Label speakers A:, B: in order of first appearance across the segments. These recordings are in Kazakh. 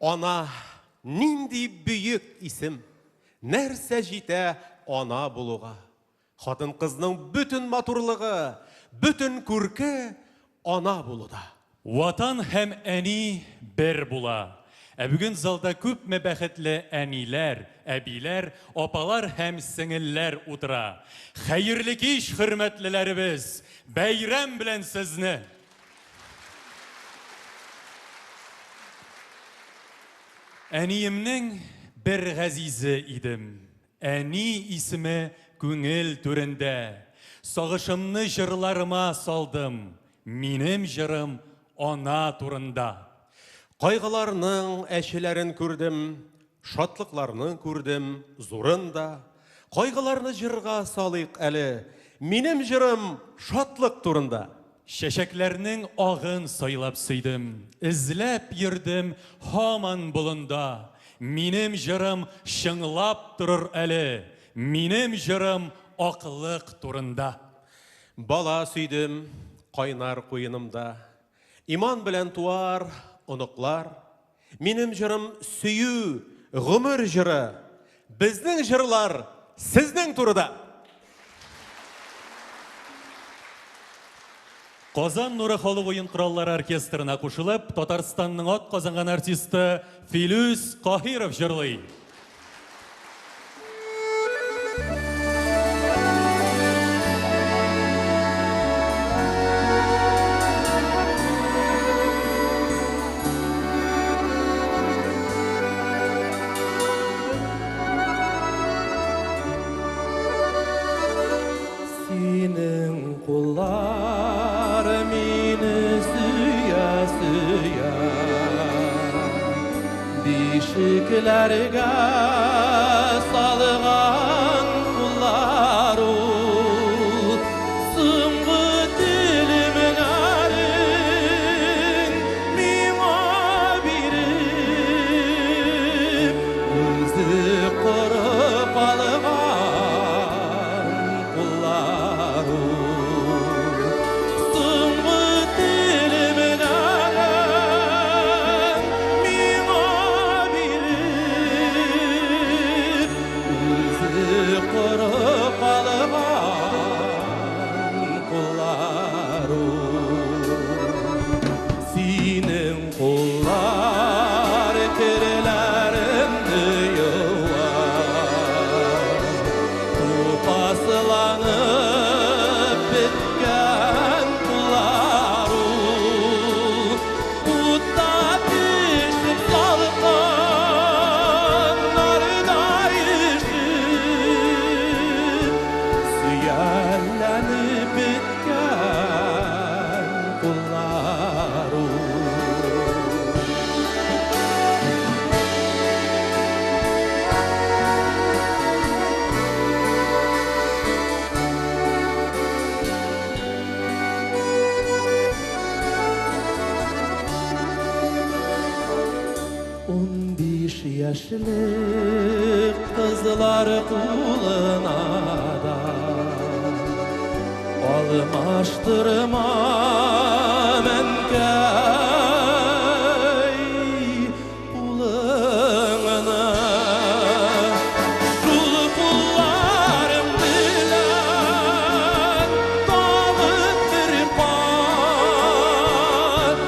A: Ana, nindi büyük isim. Нәрсә җитә ана булуга. Хатын кызның bütün матурлыгы, bütün күрке ана булуда.
B: Ватан һәм әни бер була. Бүген залда күп бәхетле әниләр, әбиләр, апалар һәм сеңелләр утыра. Хәерле кич, хөрмәтлеләребез, бәйрәм белән сезне. Әниемнең bir ғәзизе идем. Әни исеме күңел түрендә. Сагышымны җырларыма салдым. Минем җырым ана турында.
A: Кайгыларның әшеләрен күрдем, шатлыкларны күрдем, зурында. Кайгыларны җырга салыйк әле. Минем җырым шатлык турында.
B: Шәшәкләрнең агын сайлап сыйдым. Эзләп йөрдем һаман болында. Минем җырым шыңлап торыр әле. Минем җырым аклык турында.
A: Бала сөйдем кайнар куенымда. Иман белән туар оныклар. Минем җырым сөю, гомер җыры. Безнең җырлар сезнең турыда.
B: Казан Нуры халык уен кораллары оркестрына кушылып, Татарстанның ат казанган артисты Филүс Каһиров җырлый.
A: Синең куллар мине сөя-сөя, бишекләргә салган куллар ул, соңгы телемнәрен миңа биреп, үзе корып алган куллар ул. Яшьлек кызлар кулына да алмаштырма мәнкәй улыңны. Шул кулларым белән табып бер кат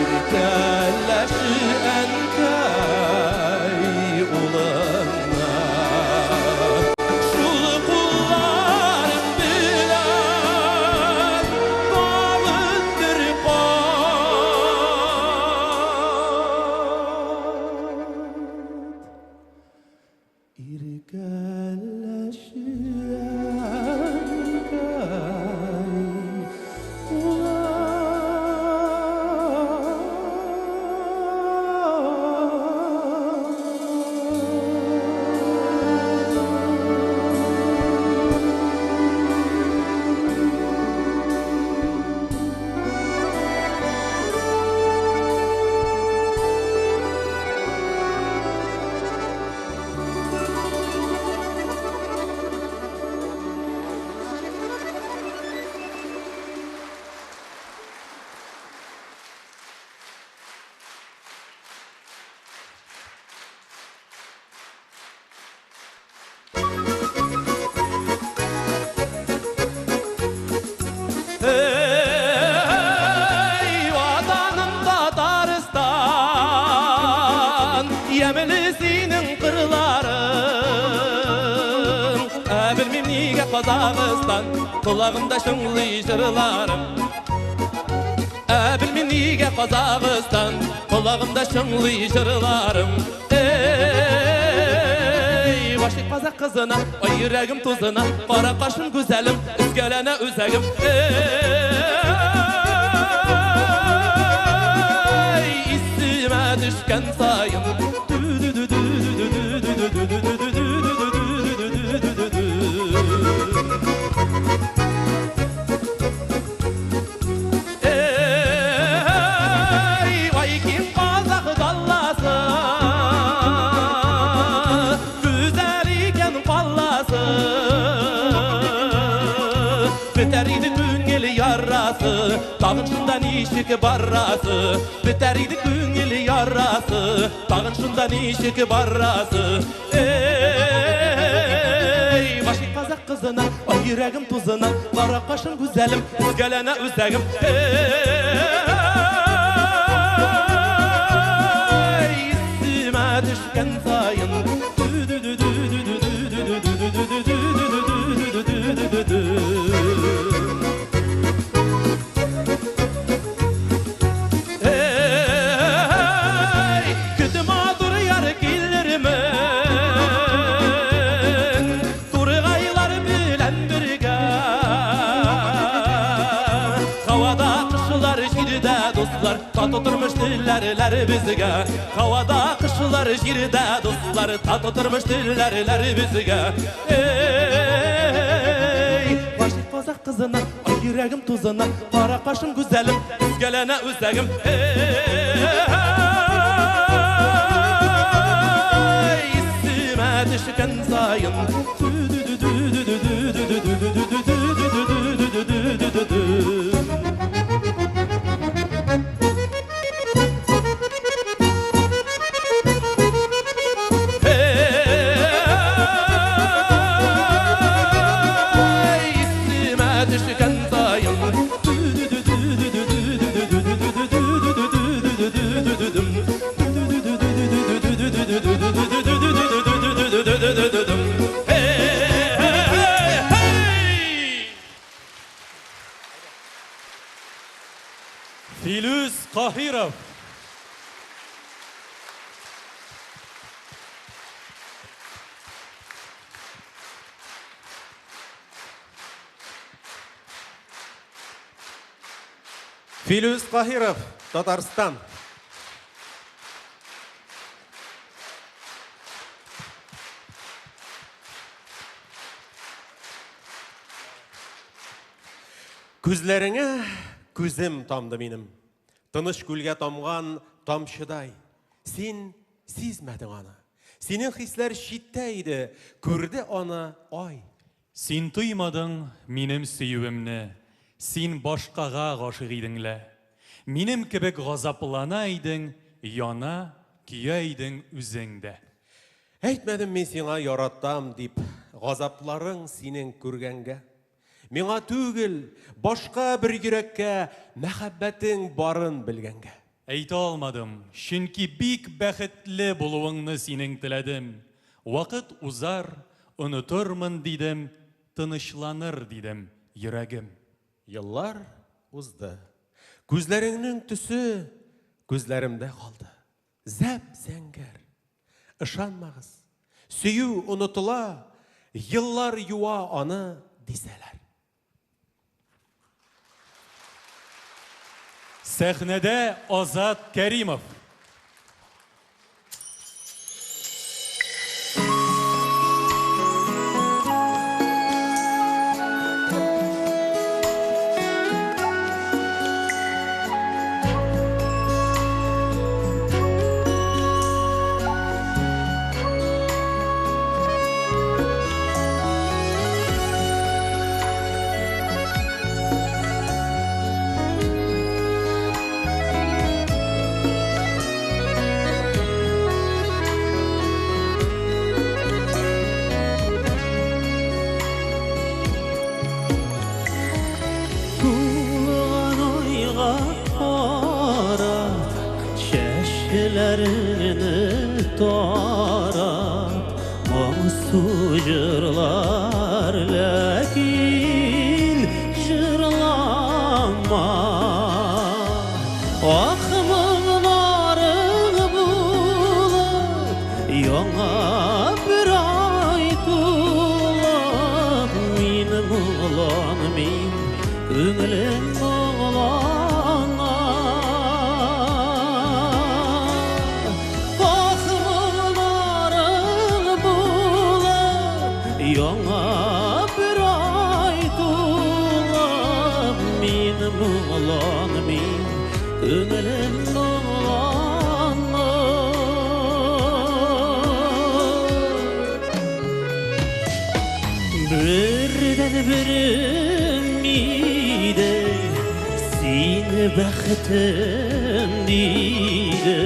A: иркәләшү әнкәй улыңна. Шул кулларым белән табып Yemini senin kırlarım Bilmem niye Kazakistan Kulağımda şunlu jırlarım Bilmem niye Kazakistan Kulağımda şunlu jırlarım Başlık Kazak kızına Ay yüreğim tuzuna Kara kaşın güzelim Üzgelene üzegim İstime düşken sayın Vay kim Kazak dallası Güzel iken fallası Biteriydi güngeli yarası Tağın şundan işik barrası Biteriydi güngeli yarası Tağın şundan işik barrası Başlık Kazak kızına Ay yüreğim tuzuna Kara kaşın güzelim Üzgelene üzegim İstime düşken sayın Kütüm adur yar gillerimin Turgaylar bilen birge Havada kışlar jirde dostlar Tat oturmuş dillerler bizge Havada kışlar jirde dostlar Tat oturmuş dillerler bizge Başlık Kazak kızına Ay yüreğim tuzuna Kara kaşın güzelim Üzgelene üzegim İstime düşken sayın İstime düşken sayın
B: Filuz Kahirov.
C: Filuz Kahirov, Tatarstan. Күзлеріңе күзім тамды менім. Тыныш күлге тамған тамшыдай. Сен сезмедің аны. Сенің хислер шиттейді, көрді аны ай.
B: Син тоймадың минем сөюемне, син башкага гашык идеңле. Минем кебек газаплана идең, яна кия идең үзеңдә.
C: Әйтмәдім мен сиңа яраттам дип, газапларың синең күргәнгә. Миңа түгел, башка бер йөрәккә мәхәббәтең барын белгәнгә.
B: Әйтә алмадым, чөнки бик бәхетле булуыңны синең теләдем. Вакыт узар, онытырмын дидем, тынычланыр дидем йөрәгем.
C: Йыллар узды. Күзләреңнең төсе күзләремдә калды. Зәп зәңгәр. Ышанмагыз. Сөю онытыла, йыллар юа аны дисәләр.
B: Сәхнәдә Азат Кәримов.
A: Çeşkelerini
D: taraf Musu jırlar lakin jırlanma Akmınların bulup Yona bir ay tulap Minim ulan min Üngülüm uğlana Akmınların bulup Yona bir ay tulap Minim ulan min Üngülüm uğlana Birden birmide Seni bəxtin dide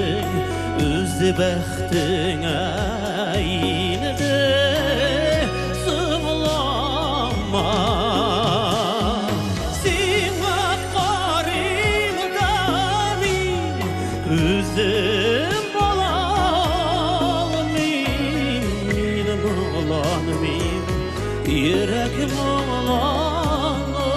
D: Öz bəxtin aynıde Sıvlama Seni qarimda min Özüm olalmin Minim olalmin Yüreğim olanı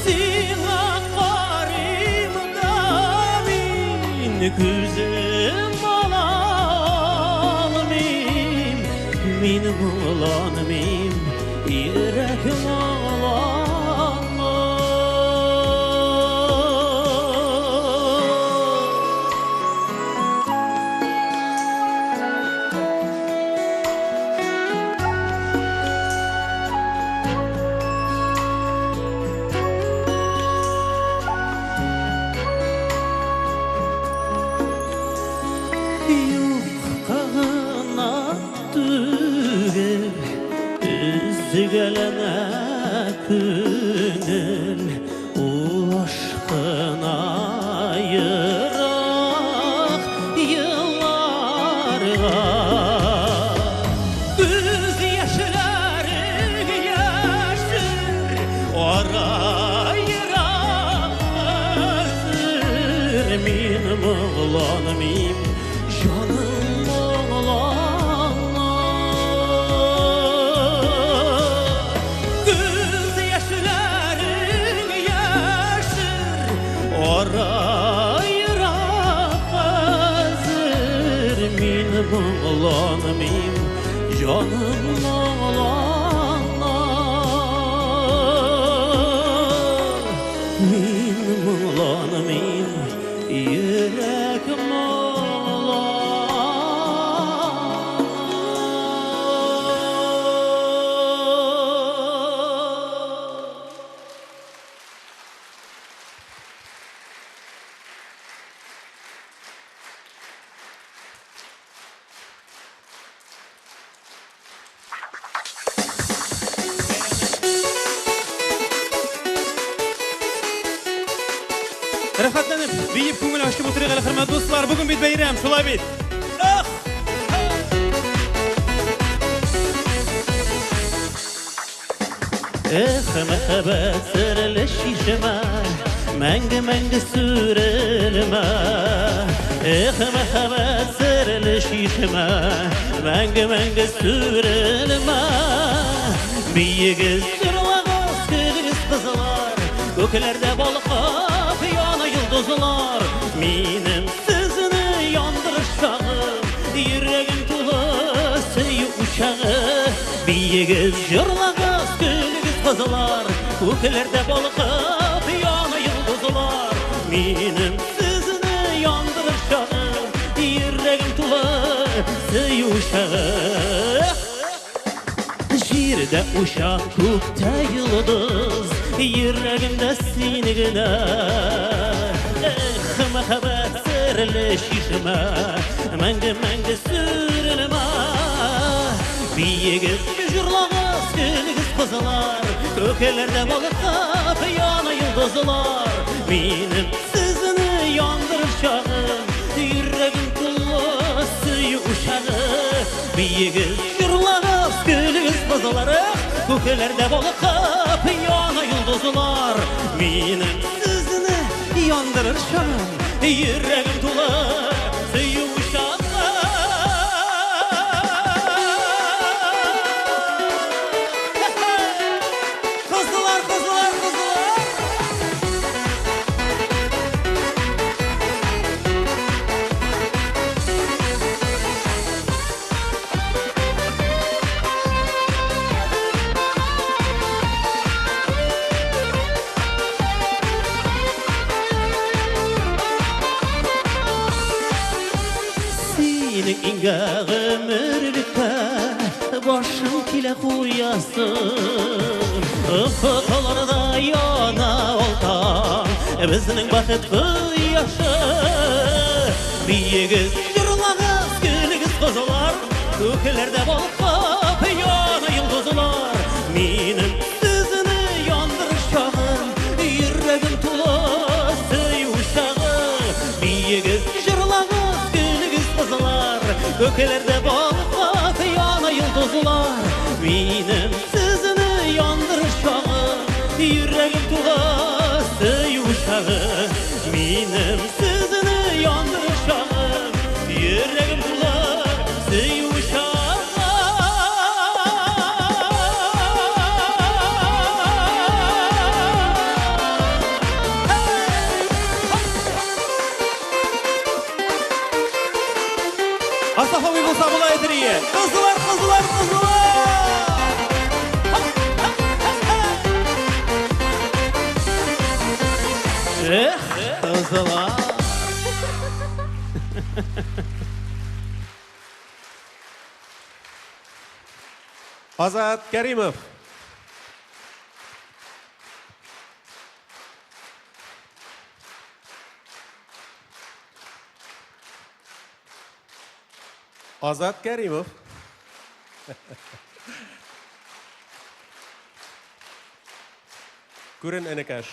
D: Sina qarimda min Gözüm olanmim Minim olanmim Yüreğim olanı Gelene künül Ulaşkına yırak yıllarga Göz yaşları yaşır Ara yırak özür Minim oğlanmim Canım oğlan Oğlanmim, canım oğlana Minim oğlanmim, yüreğim
B: Rəxətlenip, beyip көңіл ашып отырық әлі қырмат достылар. Бүгін бит бәйрәм, шулай бит.
D: Məhəbbət sırlı şişmə Məngə sürülmə Məhəbbət sırlı şişmə Məngə sürülmə Biyigiz sürvağız gülüz qızlar Göklerde balıqab yana yıldızlar Minim sizini yandırışağım Yüreğim tulu süyü uşağı Biyigiz jırlağız gülüz qızlar Göklerde balıqab yana yıldızlar Minim sizini yandırışağım Yüreğim tulu süyü uşağı Jirde uşaq kökte yıldız Yüreğimde sinigine Məhəbbət sırlı şişmə Məngə sürülmə Biyigiz jırlağız gülüz qızlar Kökelerde balıqab yana yıldızlar Minim sizini yandırışağım Yüreğim tullu süyü uşağı Biyigiz jırlağız gülüz qızları Kökelerde balıqab yana yıldızlar Minim sizini yandırışağım yüreğim tular Süyü uşağı Kızlar, kızlar, kızlar Seni inge ömürlükte başım kile kuyasın Fotolarda yana oltan bizning baxit quyoshi Biyigiz, yurlag'iz, gülügiz qizlar Ko'klarda balqab yana yulduzlar Mening sizni yondirish chog'im Yuragim to'la suv ushag'i Biyigiz, yurlag'iz, gülügiz qizlar Ko'klarda balqab yana yulduzlar Mening sizni yondirish chog'im Yuragim to'la suv ushag'i Mening sizni yondirish chog'im Yuragim to'la suv Asafoviy bo'lsa bo'la aytiriye. Qizlar, qizlar, qizlar. Qizlar.
C: Azat Karimov. Azat Karimov. Күрен энекаш.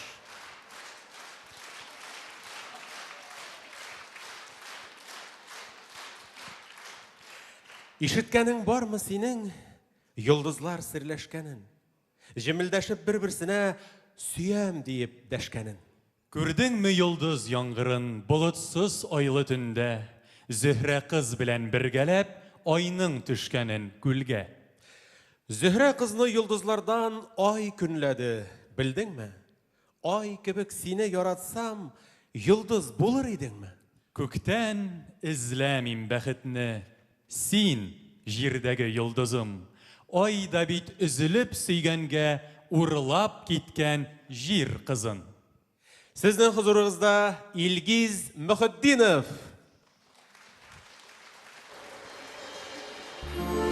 C: Ишеткәнең бармы синең йолдызлар серләшкәнен? Җемелдәшеп бер-берсенә сөям диеп дәшкәнен.
B: Күрдеңме йолдыз яңгырын болытсыз айлы төндә, Зөһрә кыз белән бергәләп айның төшкәнен күлгә.
C: Зөһрә кызны йолдызлардан ай көнләде, белдеңме? Ай кебек сине яратсам, йолдыз булыр идеңме?
B: Күктән эзләмим бәхетне, син җирдәге йолдызым. Айда бит üzülеп сөйгәнгә урлап киткән җир кызын.
C: Сезнең хузурыгызда Илгиз Мөхетдинов.
D: Ya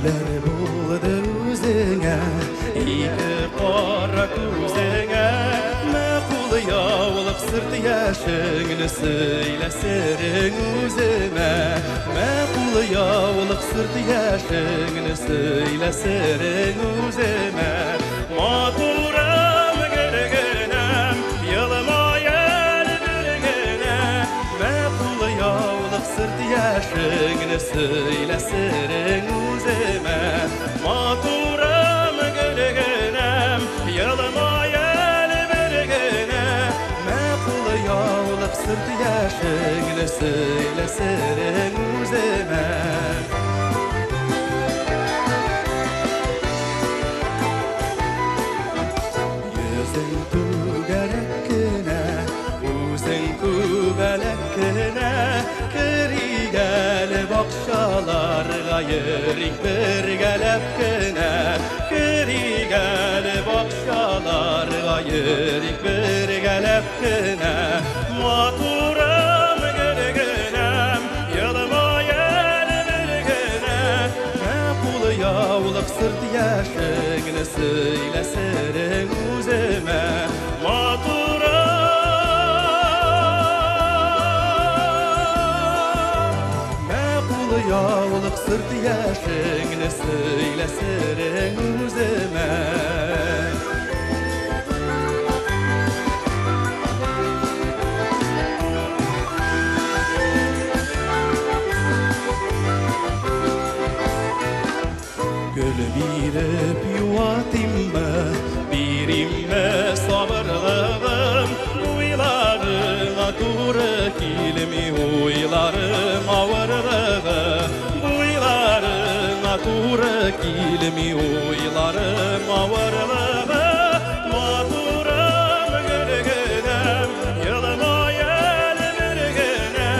A: bir buldu özüne İki qara gözüne Maqul yavlıq sırt yaşını söyleserin özüme Maqul yavlıq sırt yaşını söyleserin özüme Maturam gergenem yılmayel birgene Maqul yavlıq sırt yaşını söyleserin özüme Maturam gergenem yılmayel birgene Maqul yavlıq sırt yaşını söyleserin özüme Bakşalar yürük bir gelip güne Kiri gelip bakşalar yürük bir gelip güne Maturam gürgünem yılmayel bir güne Maqul yavlıq sırt yaşını söyleserin özüme Yavlıq sırt yaşını söyleserin özüme Gül birip yuvatimme Birimme sabırlığım Uylarına doğru kilimi Uylarım ağırlığım Uylarına doğru kilimi Uylarım ağırlığım Maturam gürgünem Yılmayel birgene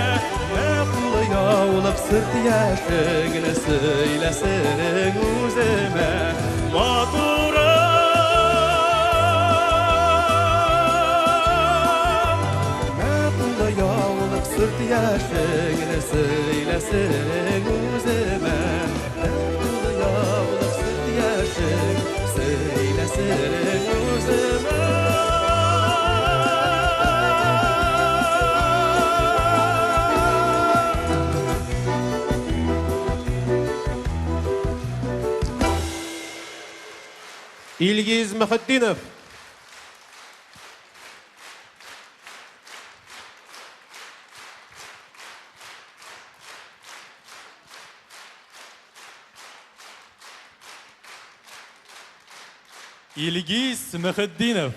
A: Maqul yavlıq sırt yaşını söyleserin özüme Maturam Maqul yavlıq sırt yaşını söyleserin özüme Maqul yavlıq sırt yaşını söyleserin özüme
C: İlgiz Muhiddinov.
B: İlgiz Muhiddinov.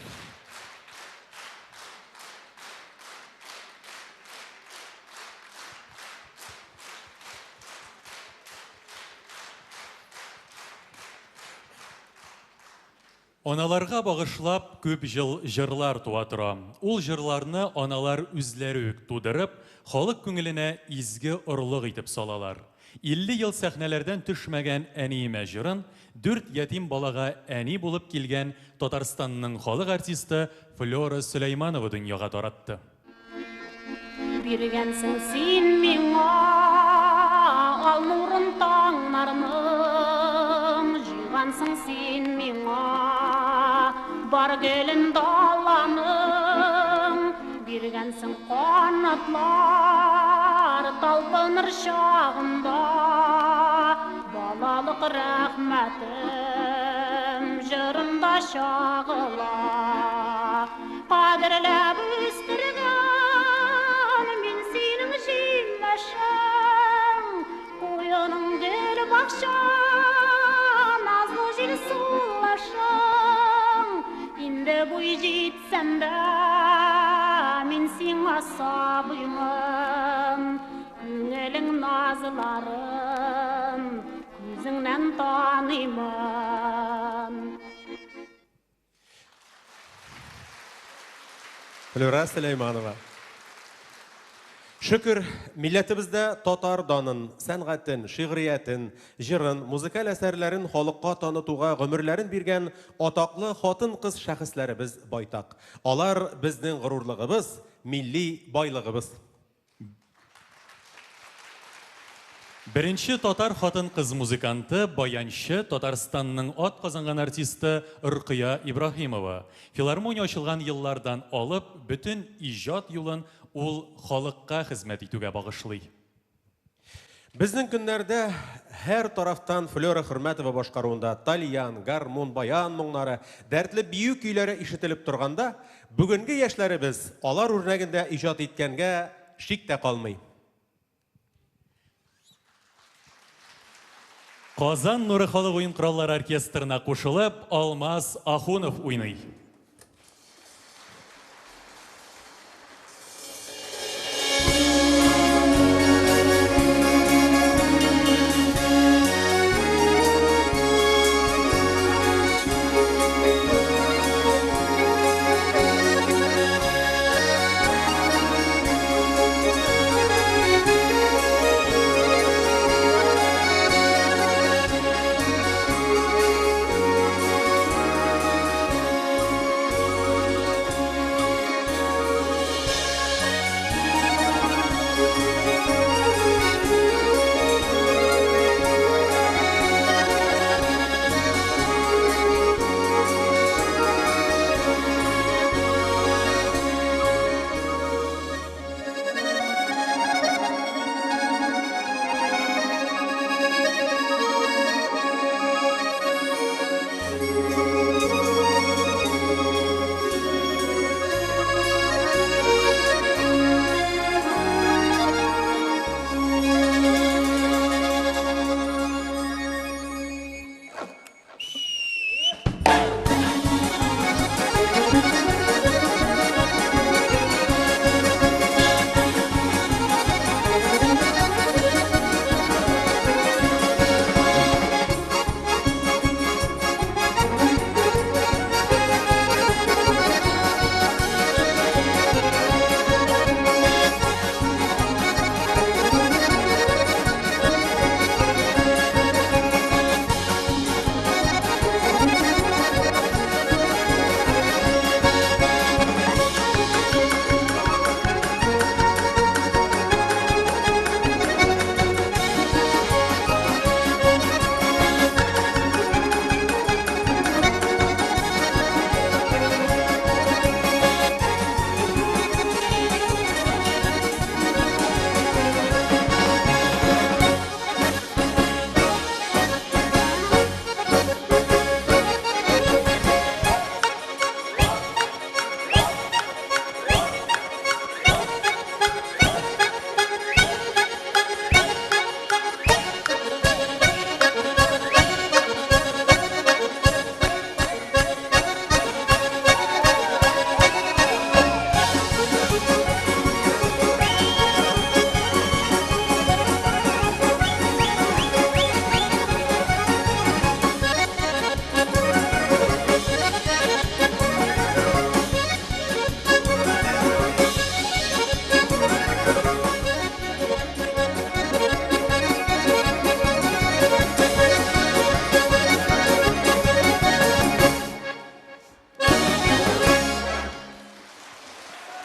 B: Аналарга багышлап көп жырлар туа тора. Ул жырларны аналар үзләре үк тудырып, халык күңеленә изге орлык итеп салалар. 50 ел сәхнәләрдән төшмәгән әниемә җырын 4 ятим балага әни булып килгән Татарстанның халык артисты Флора Сөләйманова дөньяга таратты.
E: Биргәнсең син миңа ал нурын таңнарның җыйгансың син миңа бар гөлен даланың биргәнсең канатлар талпыныр чагында балалык рәхмәтем җырымда чагыла кадерләп үстергән мин синең җимәшең уяның гөл бакча назлы җил сулашың инде буй җитсәм дә мин сиңа сабыймын күңелең назларын күзеңнән таныймын.
C: Флора Сөләйманова. Шөкер, милләтебездә татар данын, сәнгатен, шигъриятен, җырын, музыкаль әсәрләрен халыкка танытуга гомерләрен биргән атаклы хатын-кыз шәхесләребез байтак. Алар безнең горурлыгыбыз, милли байлыгыбыз.
B: Беренче татар хатын-кыз музыканты, баянчы, Татарстанның ат казанган артисты Рукия Ибрахимова. Филармония ачылган еллардан алып, бүтін иҗат юлын ул халыкка хезмәт итүгә багышлый.
C: Безнең көннәрдә һәр тарафтан Флора Хөрмәтова башкаруында тальян, гармон, баян моңнары, дәртле бию көйләре ишетелеп торганда, бүгенге яшьләребез алар үрнәгендә иҗат иткәнгә шик тә калмый.
B: Казан Нуры халык уен кораллары оркестрына кушылып, Алмаз Ахунов уйный.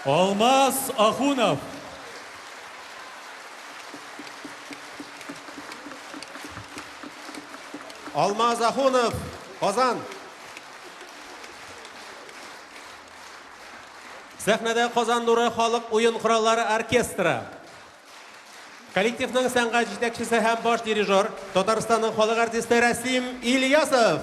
B: Алмаз Ахунов.
C: Алмаз Ахунов, Казан. Сәхнәдә Казан Нуры халык уен кораллары оркестры. Коллективның сәнгать җитәкчесе һәм баш дирижер Татарстанның халык артисты Рәсим Ильясов.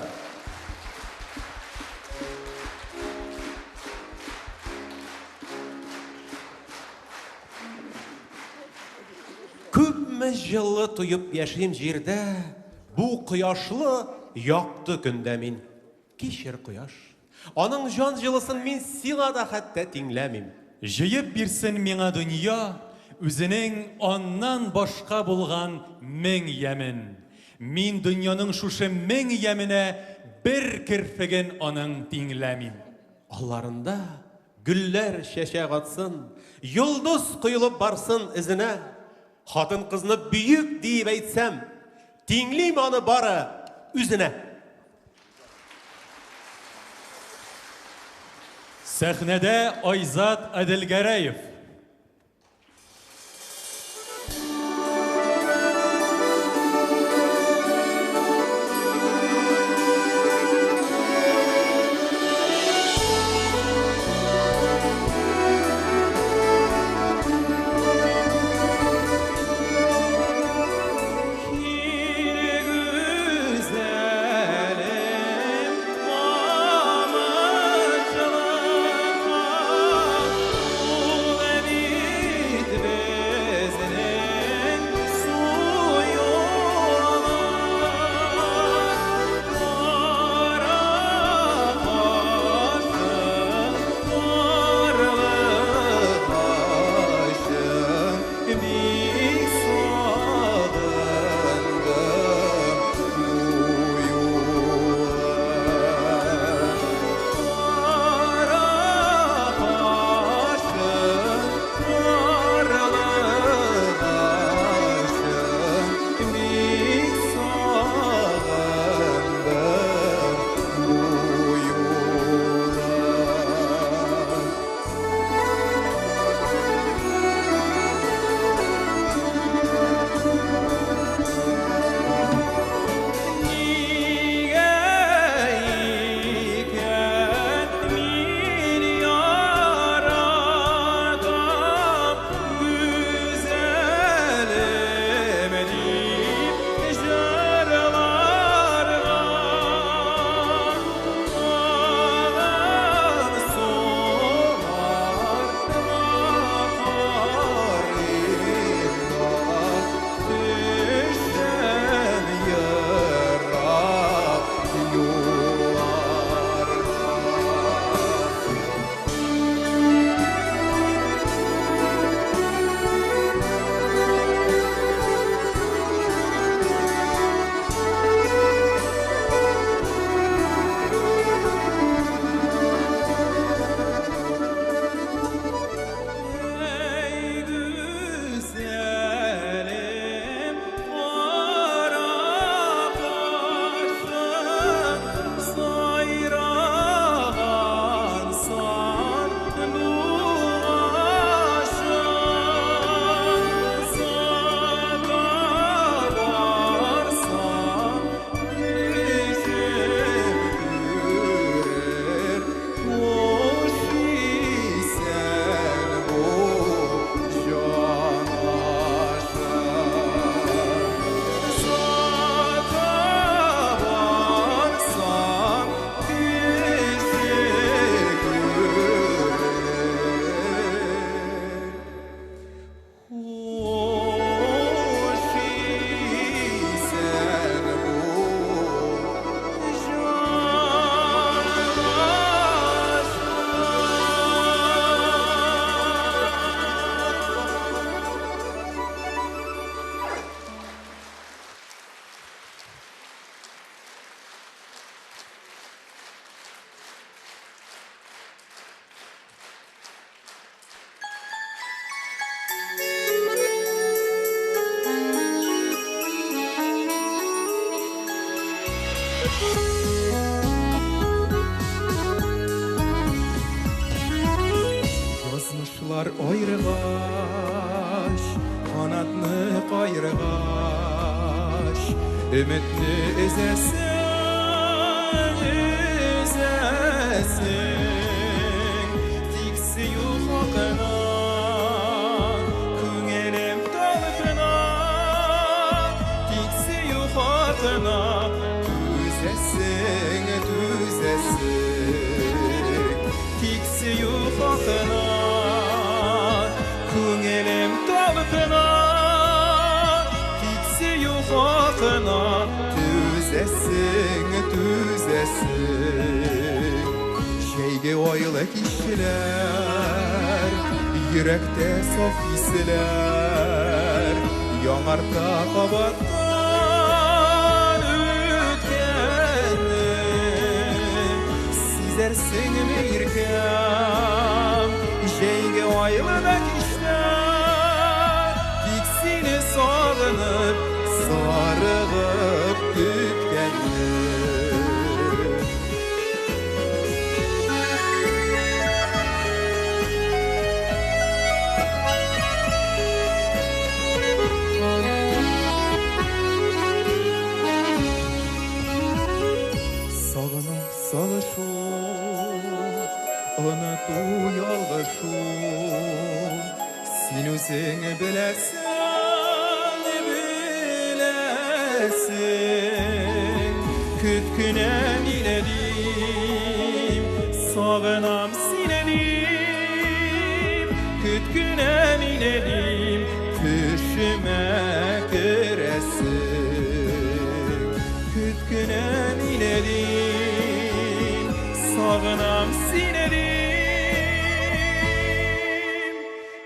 C: Күпме җылы туеп яшим җирдә, бу кояшлы якты көндә мин. Кичер кояш. Аның җан җылысын мин сиңа да хәтта тиңләмим.
B: Җыеп бирсен миңа дөнья, үзенең аннан башка булган мең ямен. Мин дөньяның шушы мең яменә бер кирфеген аның тиңләмим.
C: Алларында гөлләр чәчәк атсын, йолдыз коелып барсын изенә. Хатын кызны бүйек дип әйтсәм, тиңлим аны бары үзенә.
B: Сәхнәдә Айзат Әделгәрәев.
F: Yazmışlar ayrılaş, kanatını kayrılaş, ümitni ezesin, ezesin, tiksi yuhakına, küngelim talpına, tiksi yuhakına, düzesin, düzesin, tiksi yuhakına, küngelim talpına, tiksi yuhakına, düzesin, düzesin. Şeyge oyla kişiler, yürekte saf hisler, yanarta kabattan ötkenni. Sizersin mirkem, şeyge oyla kişiler, tiksini sağınıp, sarılıp gütkenni. Sağınıp salışım, unutu yalgışım, sen özün bilesin, bilesin. Kütkünem inedim, sağınam sinedim, kütkünem inedim, düşüme giresin. Kütkünem inedim, sağınam sinedim,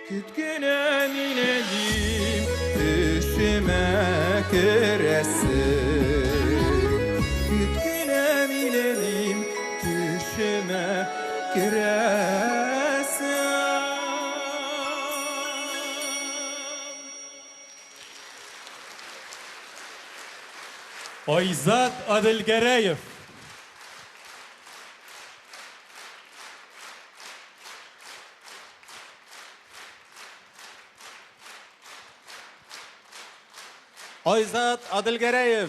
F: kütkünem inedim, düşüme giresin. Kütkünem inedim, düşüme giresin.
B: Ayzat Adilgereyev.
C: Ayzat Adilgereyev.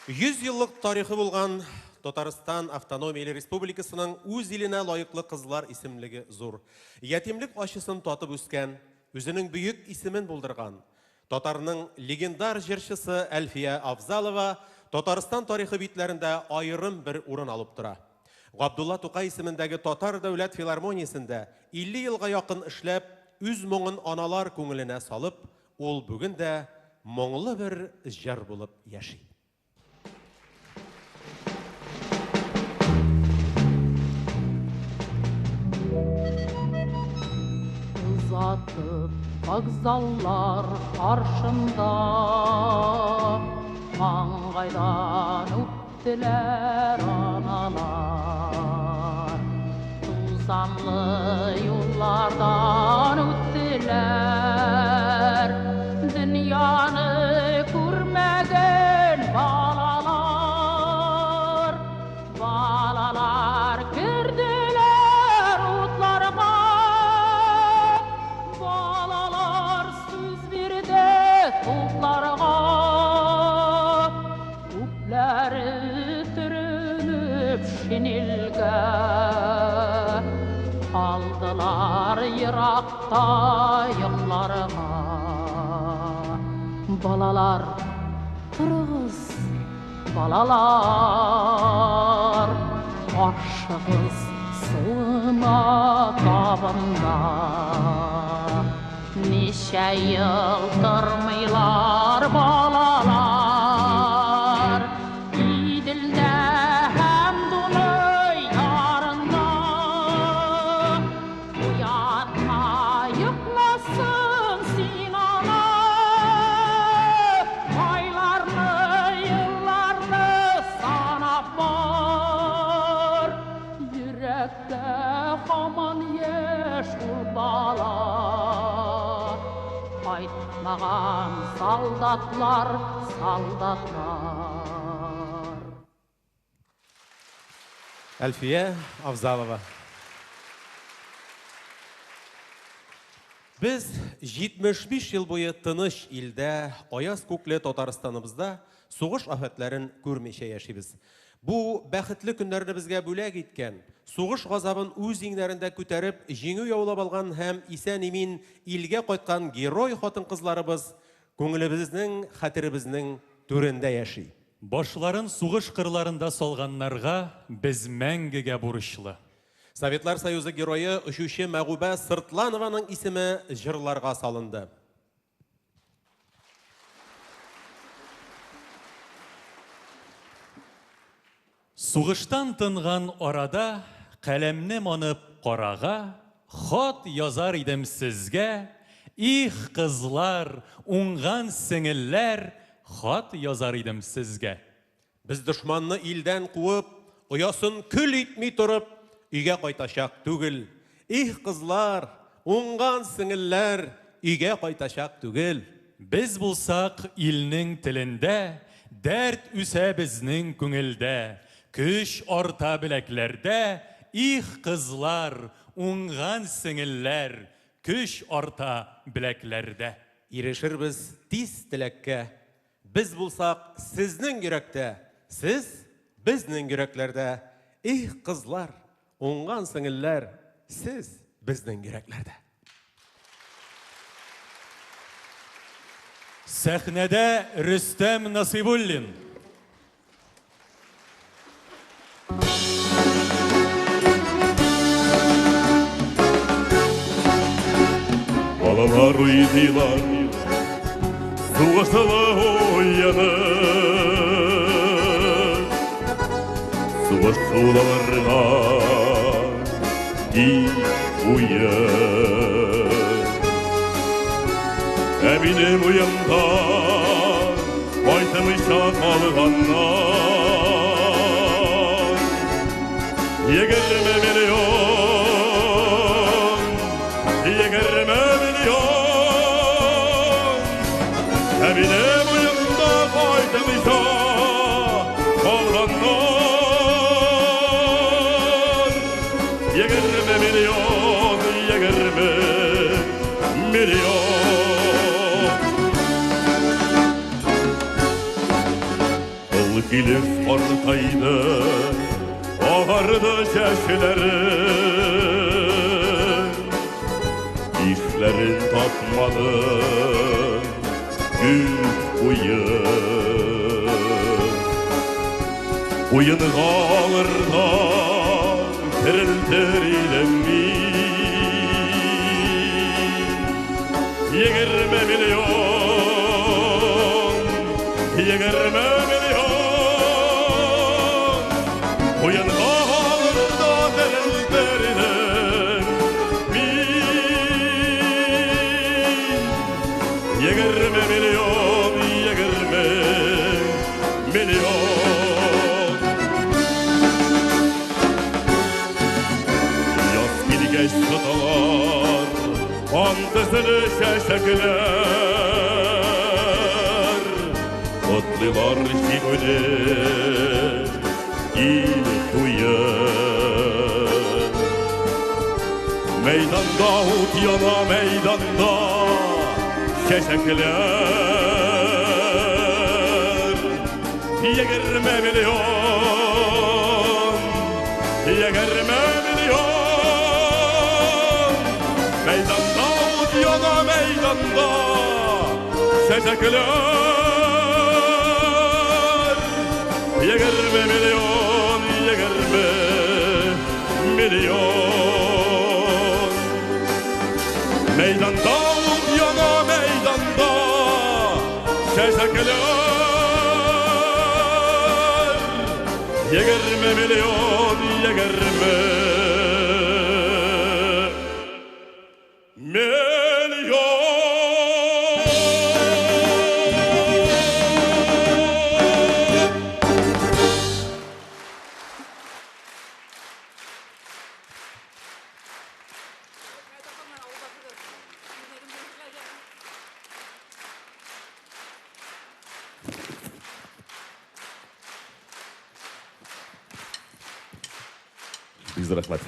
C: Yüз yıllık tarixi bulgan Татарстан Автономиялы Республикасының үз иленә лайыклы кызлар исемлеге зур. Ятимлек ачысын татып үскән, үзенең бөек исемен булдырган. Татарның легендар җырчысы Әлфия Авзалова Татарстан тарихы битләрендә аерым бер урын алып тора. Габдулла Тукай исемендәге Татар дәүләт филармониясендә 50 елга якын эшләп, үз моңын аналар күңеленә салып, ул бүген дә моңлы бер җыр булып яши.
G: Uzatıp vokzallar karşında mangaydan öptüler analar. Tuzanlı yollardan öptüler, dünyanı görmeden balalar. Balalar girdiler otlarıma, balalar söz verdi toplarıma. Topları türünüp şinilge, aldılar yırakta yıllarıma. Balalar kırgız, balalar aşığız suğuna tabında. Neşe yıl durmaylar balalar, İdil'de hem dolu yarında. Uyatma yıkmasın Sinan'a, aylarını yıllarını sanap var. Yürekte haman yeş Маған солдатлар, солдатлар.
C: Әлфия Авзалова. Біз 75 ел бойы тыныш илдә, аяз күкле Татарстаныбызда сугыш афәтләрен күрмичә яшибез. Бу бәхетле көннәрне безгә бүләк иткән, сугыш газабын үз иңнәрендә күтәреп, җиңү яулап алган һәм исән-имин илгә кайткан герой хатын-кызларыбыз күңелебезнең, хәтеребезнең түрендә яши.
B: Башларын сугыш кырларында салганнарга без мәңгегә бурычлы.
C: Советлар Союзы геройы учучы Мәгүбә Сыртланованың исеме җырларга салынды.
B: Сугыштан тынган арада каләмне манып карага, хат язар идем сезгә, их кызлар, уңган сеңелләр, хат язар идем сезгә.
C: Без дошманны илдән куып, оясын көл итми торып, өйгә кайтачак түгел. Их кызлар, уңган сеңелләр, өйгә кайтачак түгел.
B: Без булсак илнең телендә, дәрт үсә безнең күңелдә, көч арта беләкләрдә, их кызлар, уңган сеңелләр, көч арта беләкләрдә.
C: Ирешербез тиз теләккә. Biz булсак сезнең йөрәктә, сез безнең йөрәкләрдә. Их кызлар, уңган сеңелләр, сез безнең йөрәкләрдә.
B: Сәхнәдә Рөстәм Насыйбуллин.
F: Балалар уйдыйлар, сугышылы уянып, сугыш суларга ди уян. Ә минем уянда кайтмыйча калганнар, егерме миллион, егерме миллион. Ә минем уянда кайтмыйча калганнар, егерме миллион, егерме миллион. Килеп артайды, агарды чәчләре, ишләрен тапмады күп уен. Уенга алырда терелтер идем мин. 20 миллион, 20 миллион. Уянга алырда терелтер идем мин. 20 миллион, 20 миллион. Яз килгәч тоталар, антысыны чәчәкләр, котлыйлар җиңүне ил туен. Мәйданда ут яна, мәйданда чәчәкләр. 20 миллион, 20 миллион. Мәйданда ут яна, мәйданда чәчәкләр. 20 миллион, 20 миллион. Мәйданда ут яна, мәйданда чәчәкләр. 20 миллион, 20 Бик зур рәхмәт.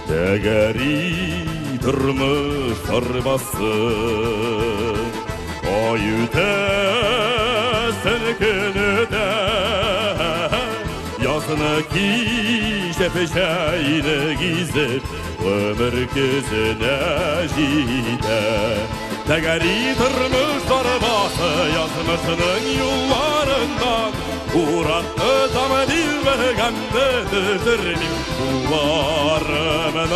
F: Тәгәри тормыш арбасы ай үтәсен көн үтә язны кичә-пешәйне гизеп өмір көзенә җитә Тәгәри тормыш арбасы язмышының юлларыннан Уратты тамадилмәгәнде төзермим уларымнан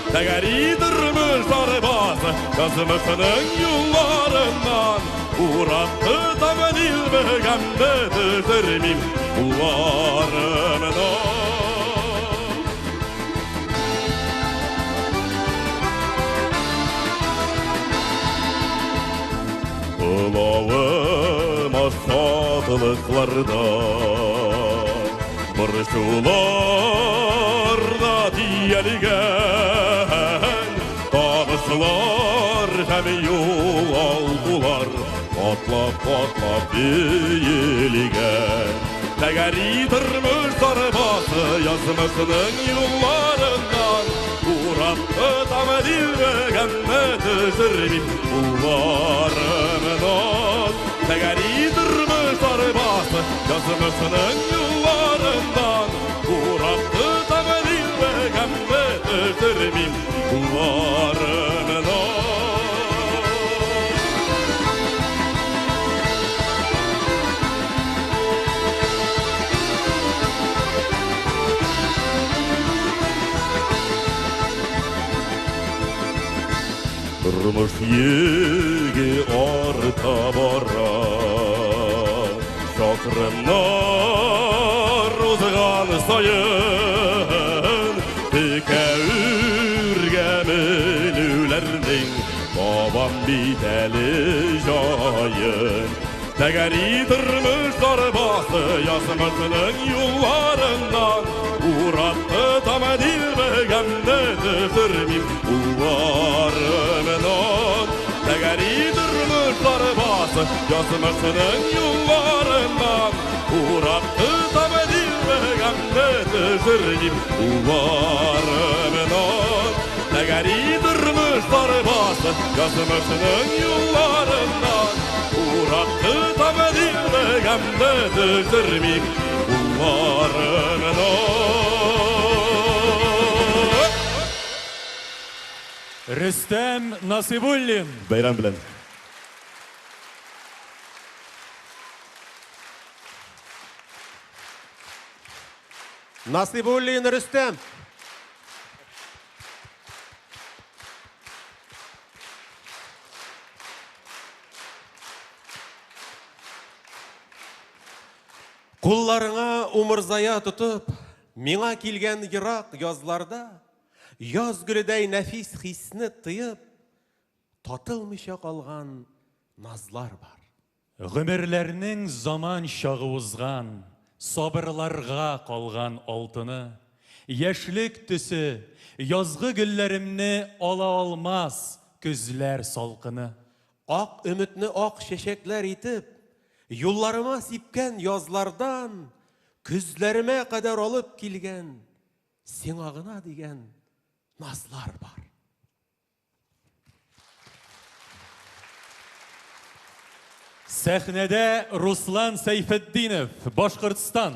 F: Тәгәри тормыш арбасы язмышының юлларыннан Уратты тамадилмәгәнде төзермим уларымнан Олавым ашатылыкларда Борчуларда тиелгән Табышлар һәм юл алдылар Атлап биелгән Тәгәри тормыш арбасы язмышының юлларыннан Уратты тамадилмәгәнне төзермим уларымнан Тәгәри тормыш арбасы язмышының юлларыннан Уратты тамадилмәгәнне төзермим уларымнан Тормыш йөге арта бара Чакрымнар узган сайын Текәүргә менүләрнең Табам бит әле җайын Тәгәри тормыш арбасы язмышының юлларыннан Уратты тамадилмәгәнне төзермим уларымнан Тәгәри тормыш арбасы язмышының юлларыннан Уратты тамадилмәгәнне төзермим уларымнан Тәгәри тормыш арбасы язмышының юлларыннан Уратты тамадилмәгәнне төзермим уларымнан
B: Рөстәм Насибуллин.
F: Бәйрәм белән.
C: Насибуллин Рөстәм. Кулларыңа умырзая тотып, миңа килгән ерак язларда, яз гөледәй нәфис хисне тыйып, татылмыйча калган назлар бар.
B: Гомерләрнең заман чагы узган, сабырларга калган алтыны, яшьлек төсе, язгы гөлләремне ала алмас күзләр салкыны.
C: Ак өметне ак чәчәкләр итеп, юлларыма сипкән язлардан, күзләремә кадәр алып килгән, сиңа гына дигән назлар бар.
B: Сәхнәдә Руслан Сәйфетдинов, Башкортстан.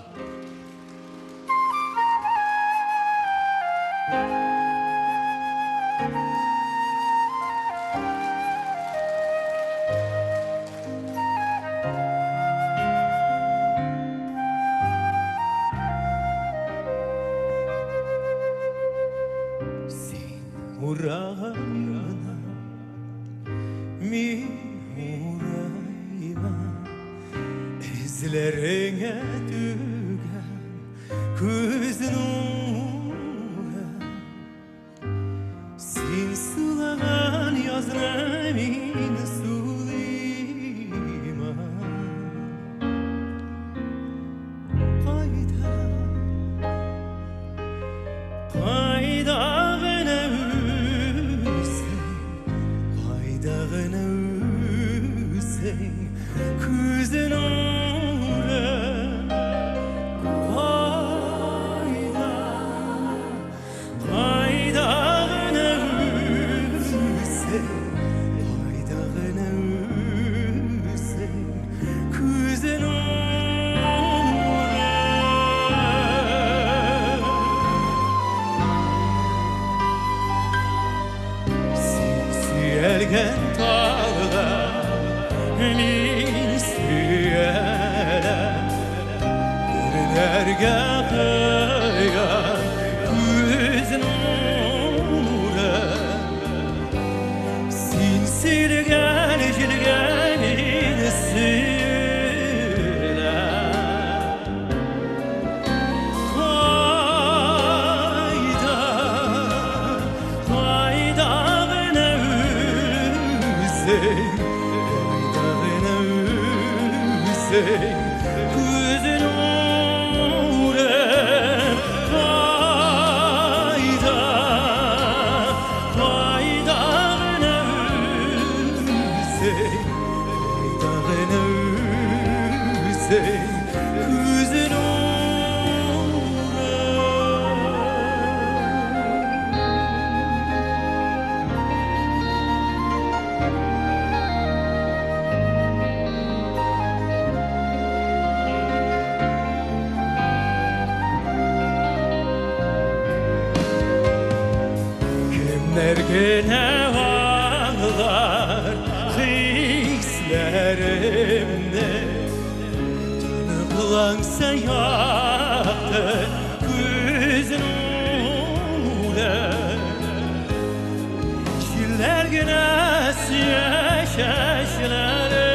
D: Урайна, мин урайна, эзләреңә түгән күз нуры. Син сулаган язны мин сулыйма. Кайда,
B: Bilgen tağlarını süyeler Gürlerge kıyar yüz nure Sinsilgen cilgenin süler Hayda ne Hüseyin Gözün nure Hayda ne Hüseyin Gözün nure Kimlergene ağlar hislerimde Tanıklansa yaktı gözün nure Şillergene şeşlerimde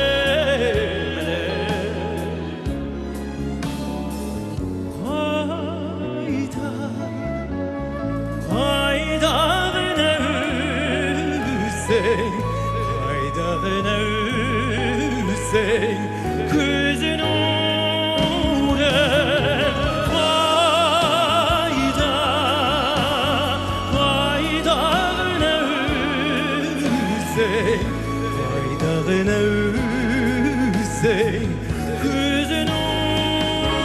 B: Hayda Hayda ne Hüseyin Gözün nure Hayda ne Hüseyin Hayda ne Hüseyin Gözün nure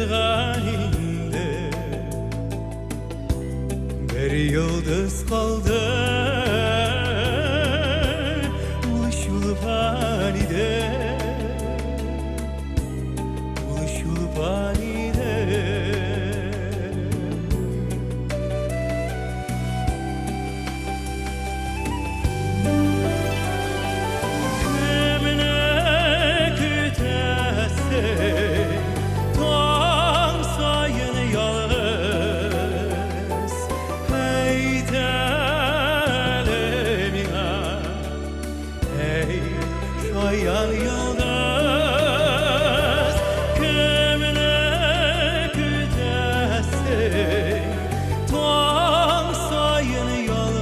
B: halinde bir yıldız kaldı uçulup halide yalnız kimle kütesin Tuğan sayın yalnız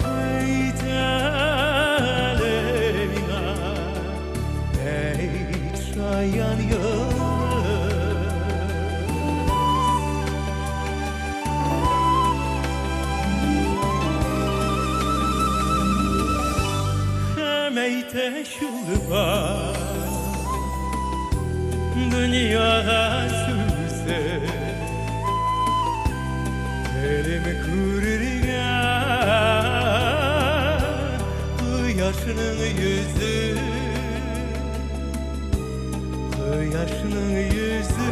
B: Ey teleyna Ey çayan yalnız Meyte şulva Dünyaya sürse Elimi kururga Kıyaşının yüzü Kıyaşının yüzü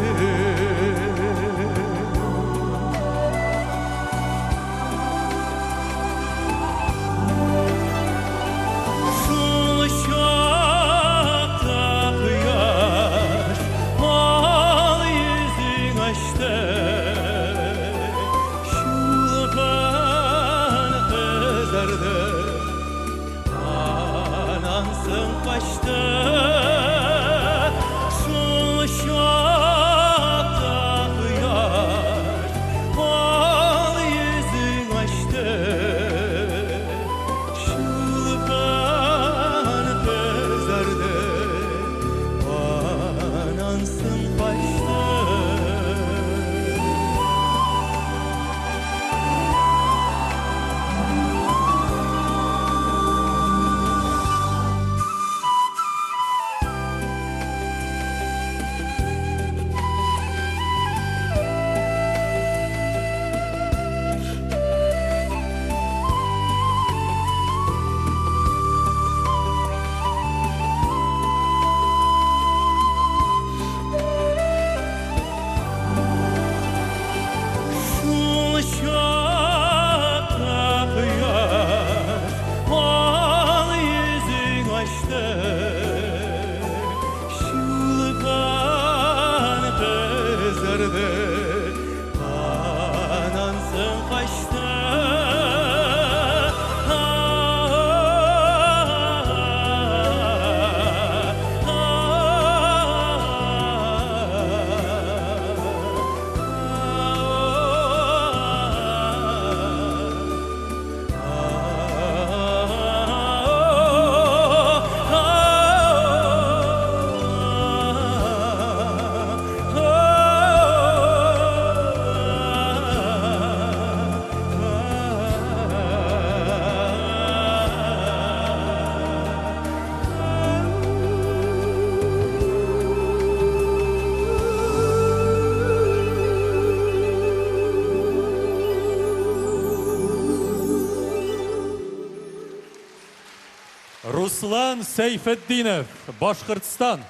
B: Руслан Сейфетдинов, Башкортстан.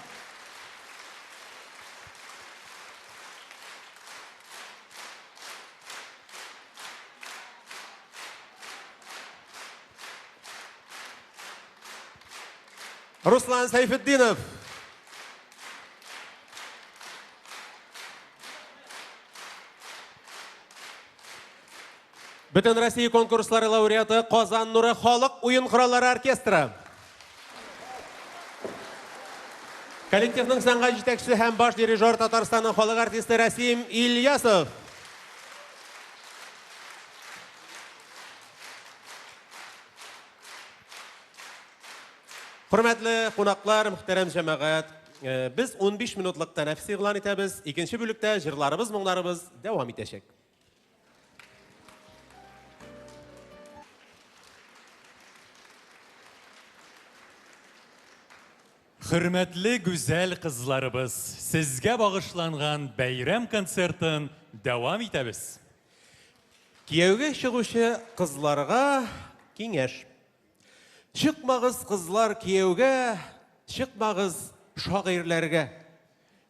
C: Руслан Сайфетдинов. Бүтін Россия конкурслары лауреаты Қазан Нуры халық ойын құралары оркестрі. Коллективнің саңға жетекшісі һәм баш дирижер Татарстанның халық артисті Расим Ильясов. Hürmetli qonaqlar, muhterem cemaat, biz 15 minutluk tənəfis iqlan etəbiz. İkinci bölükdə jırlarımız, мұңlarımız devam etəcək.
B: Hürmetli güzel kızlarımız, sizge bağışlanğan bəyram konsertin devam etəbiz.
C: Кияуге шығушы қызларға кеңеш. Шықмағыз қызлар кияуге, шықмағыз шағирлерге.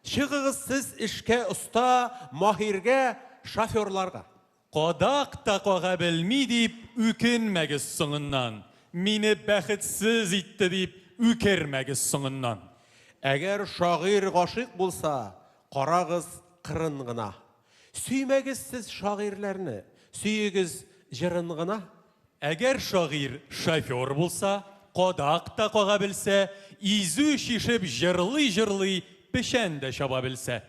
C: Шығығыз сіз ішке ұста, махирге, шоферларға.
B: Қодақ тақуаға білмей deyip үкінмәгіз соңынан. Мені бәхетсіз итті deyip үкермәгіз соңынан.
C: Әгер шағир ғашық болса, қарағыз қырын ғына. Сүймәгіз сіз шағирлеріні, сүйегіз жырын ғына.
B: Әгер шағир шофер болса, Кодак та кога білсе, изу шишіп жырлый-жырлый пешен де шаба білсе.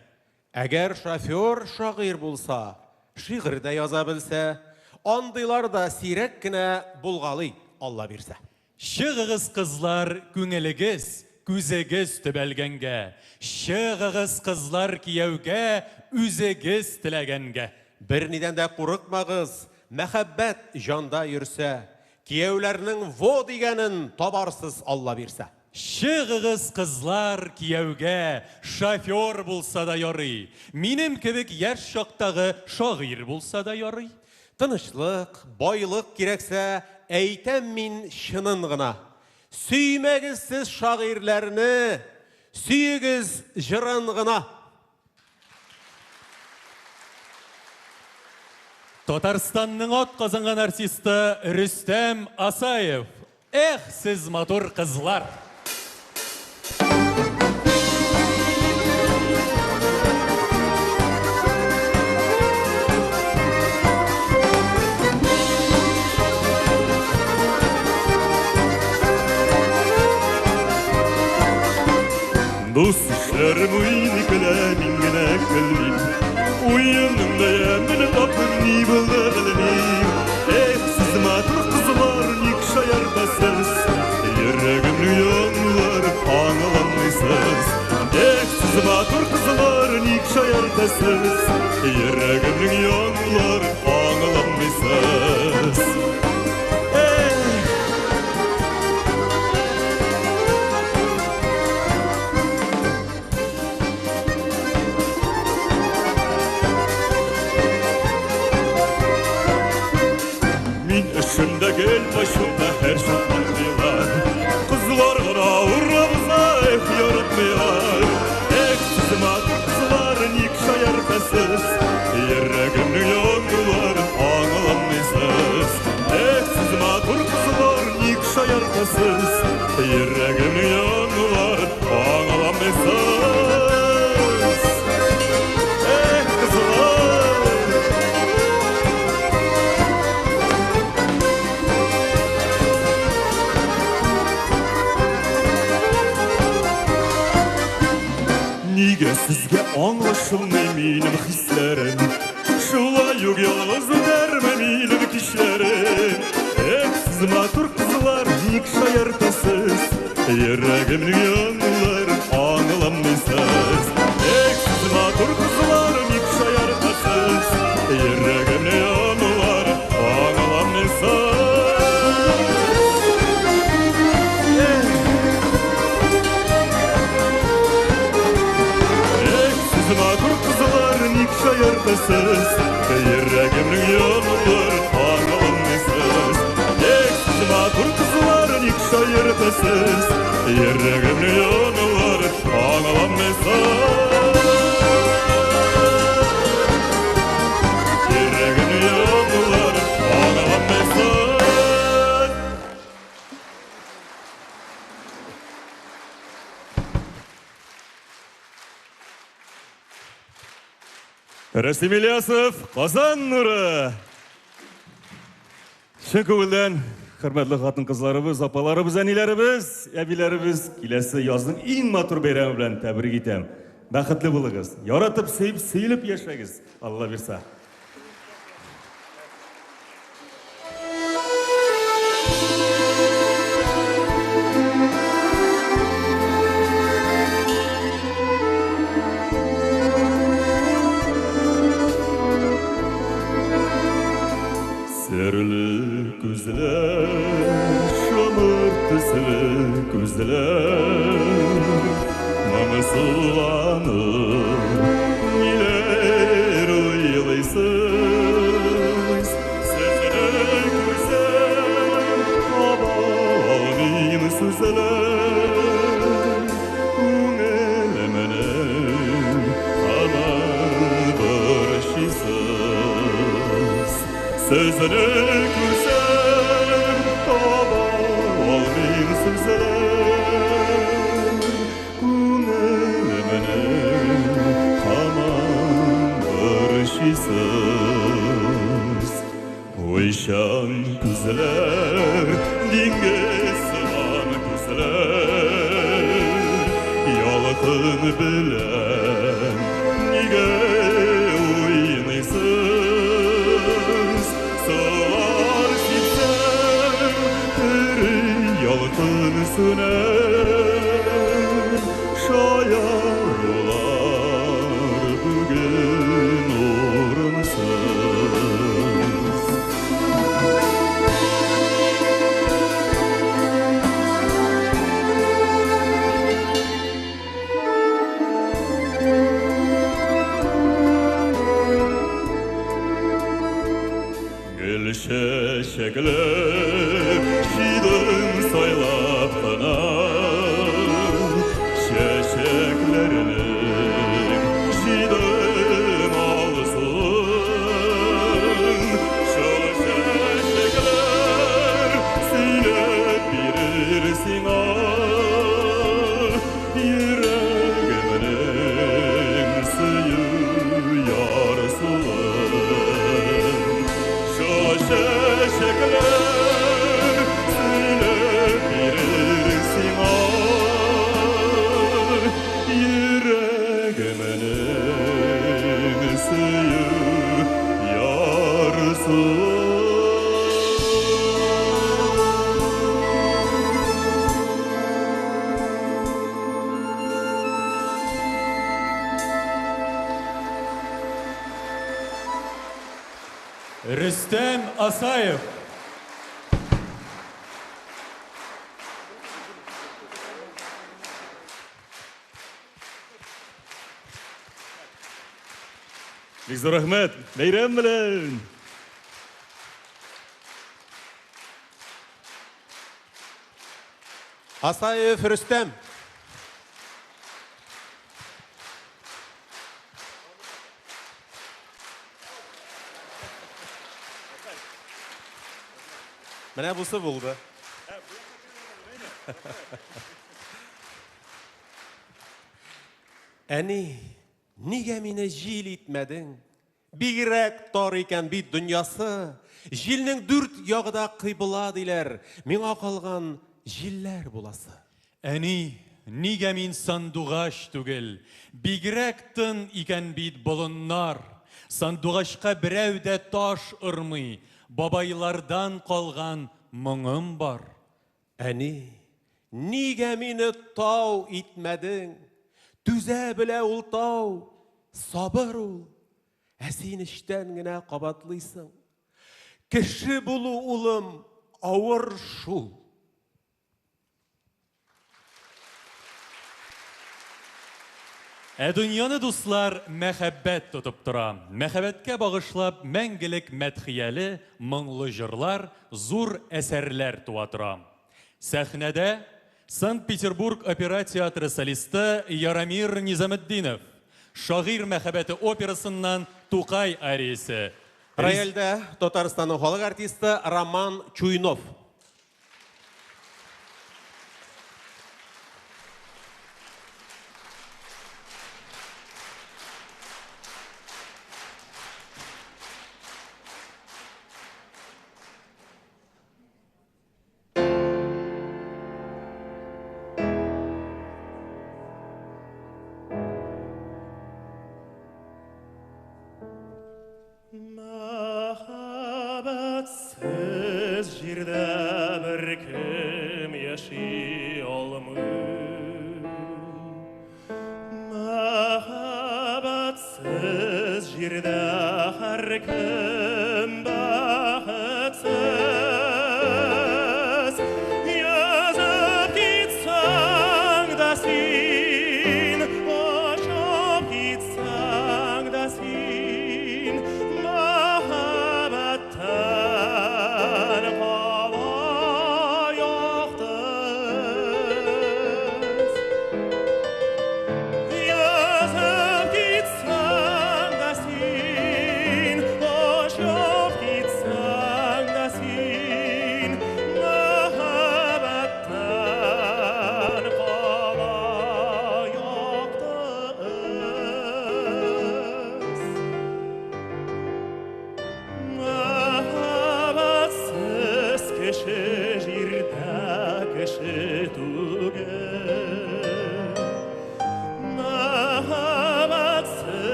C: Әгәр шофер шагыйрь булса, шигырь дә яза белсә, андыйлар да сирәк кенә булгалый, Алла бирсә.
B: Шығығыз қызлар күңелігіз, күзегіз төбәлгенге. Шығығыз қызлар кияуге, үзегіз тіләгенге.
C: Бер нидән дә курыкмагыз, мәхәббәт жанда йөрсә, кияүләрнең во дигәнен табарсыз, Алла бирсә.
B: Шығығыз қызлар кияуге, шофер булса да ярый. Минем кебек яшь шақтағы шагыйрь булса да ярый.
C: Тынычлык, байлык кирәксә, әйтәм мин чынын гына. Сөймәгез сез шагыйрьләрне, сөйегез җырын гына.
B: Татарстанның ат казанган артисты Рөстәм Асаев. Эх, сез матур қызлар!
F: Дус шәрім уйны көлә, мин генә көлмим. Уйынымда ямын тапым, ни булды белмим. Эх, сіз матур қызлар, ник шаяртасыз? Йөрәгемне яңлар, аңламыйсыз. Эх, сіз матур қызлар, ник шаяртасыз? Йөрәгемне яңлар, аңламыйсыз. Şunda gel başımda her şartlar. Kızlar gana uğramıza yaratmıyor. Siz matır kızlar nik şayartasız. Yüreğimni yandılar ağlamıysız. Siz matır kızlar nik şayartasız. Yüreğimni yandılar ağlamıysız. Nige sizge anlaşılmay minim hislerim. Şulay yok yalnız derme minim kişlerim. Siz matur kızlar nik şayartasız. Yüreğimni yanlar ağlamıysız. Siz matur kızlar nik şayartasız. Yüreğimni yanlar ağlamıysız. Matur kızlar nik şayartasız. Yüreğimni yanlar ağlamıysız. Siz matur kızlar nik şayartasız. Yüreğimni yanlar ağlamıysız. Yüreğimni yanlar ağlamıysız. Рәсим Ильясов, Қазан нұры. Шын көңілден, хөрмәтле хатын қызларыбыз, апаларыбыз, әниләребез, әбиләребез киләсе язның иң матур бәйрәме белән тәбрик итәм. Бәхетле булыгыз, яратып, сөйіп, сөйлеп яшәгез. Алла бирсә. Serli gözler, şamır tüsli gözler, mamısılanır, neler oylaysız. Sesine güzel, abamin sözler, ünelemenem, aman barışısız. Sözüne güzel, abamin sözler, ünelemenem, aman barışısız. Uyşan güzeller, dingesi var. Ялқын білән неге ойнайсыз? Сылар сипсәң тірі ялқын сөнәр. Шаярулар бүгін орынсыз. Gül çiçekler şidin saylap kına, çiçeklerinin şidin alsın. Şu çiçekler söylep birir sana, yüreğimin suyu yarsın. Şu çiçekler söylep birir sana, yüreğimin suyu yarsın.
B: Рүстем Асаев.
F: Бик зур рәхмәт. Бәйрәм белән.
C: Асаев Рүстәм. Менә бусы булды. Әни, нигә мине җил итмәдең? Бигрәк тар икән бит дөньясы. Җилнең дүрт ягыда кыйбла диләр. Миңа калган җилләр буласы.
B: Әни, нигә мин сандугач түгел? Бигрәк тын икән бит болыннар. Сандугачка берәү дә таш ырмый. Бабайлардан калган моңым бар.
C: Әни, нигә мине тау итмәдең? Түзә белә ул тау, сабыр ул. Ә син эчтән генә кабатлыйсың. Кеше булу улым авыр шул.
B: Дөньяны дуслар мәхәббәт тотып тора. Мәхәббәткә багышлап мәңгелек мәдхияле, моңлы җырлар, зур әсәрләр туа тора. Сәхнәдә Санкт-Петербург опера театры солисты Яромир Низаметдинов, Шагыйрь мәхәббәте операсыннан Тукай ариясе.
C: Рояльдә Татарстанның халык артисты Роман Чуйнов.
H: Мәхәббәтсез җирдә беркем яши алмый. Мәхәббәтсез җирдә һәркем бәхетсез. Язып китсәң дә син, ашап китсәң дә син, мәхәббәттән кала яктыз. Язып китсәң дә син, ашап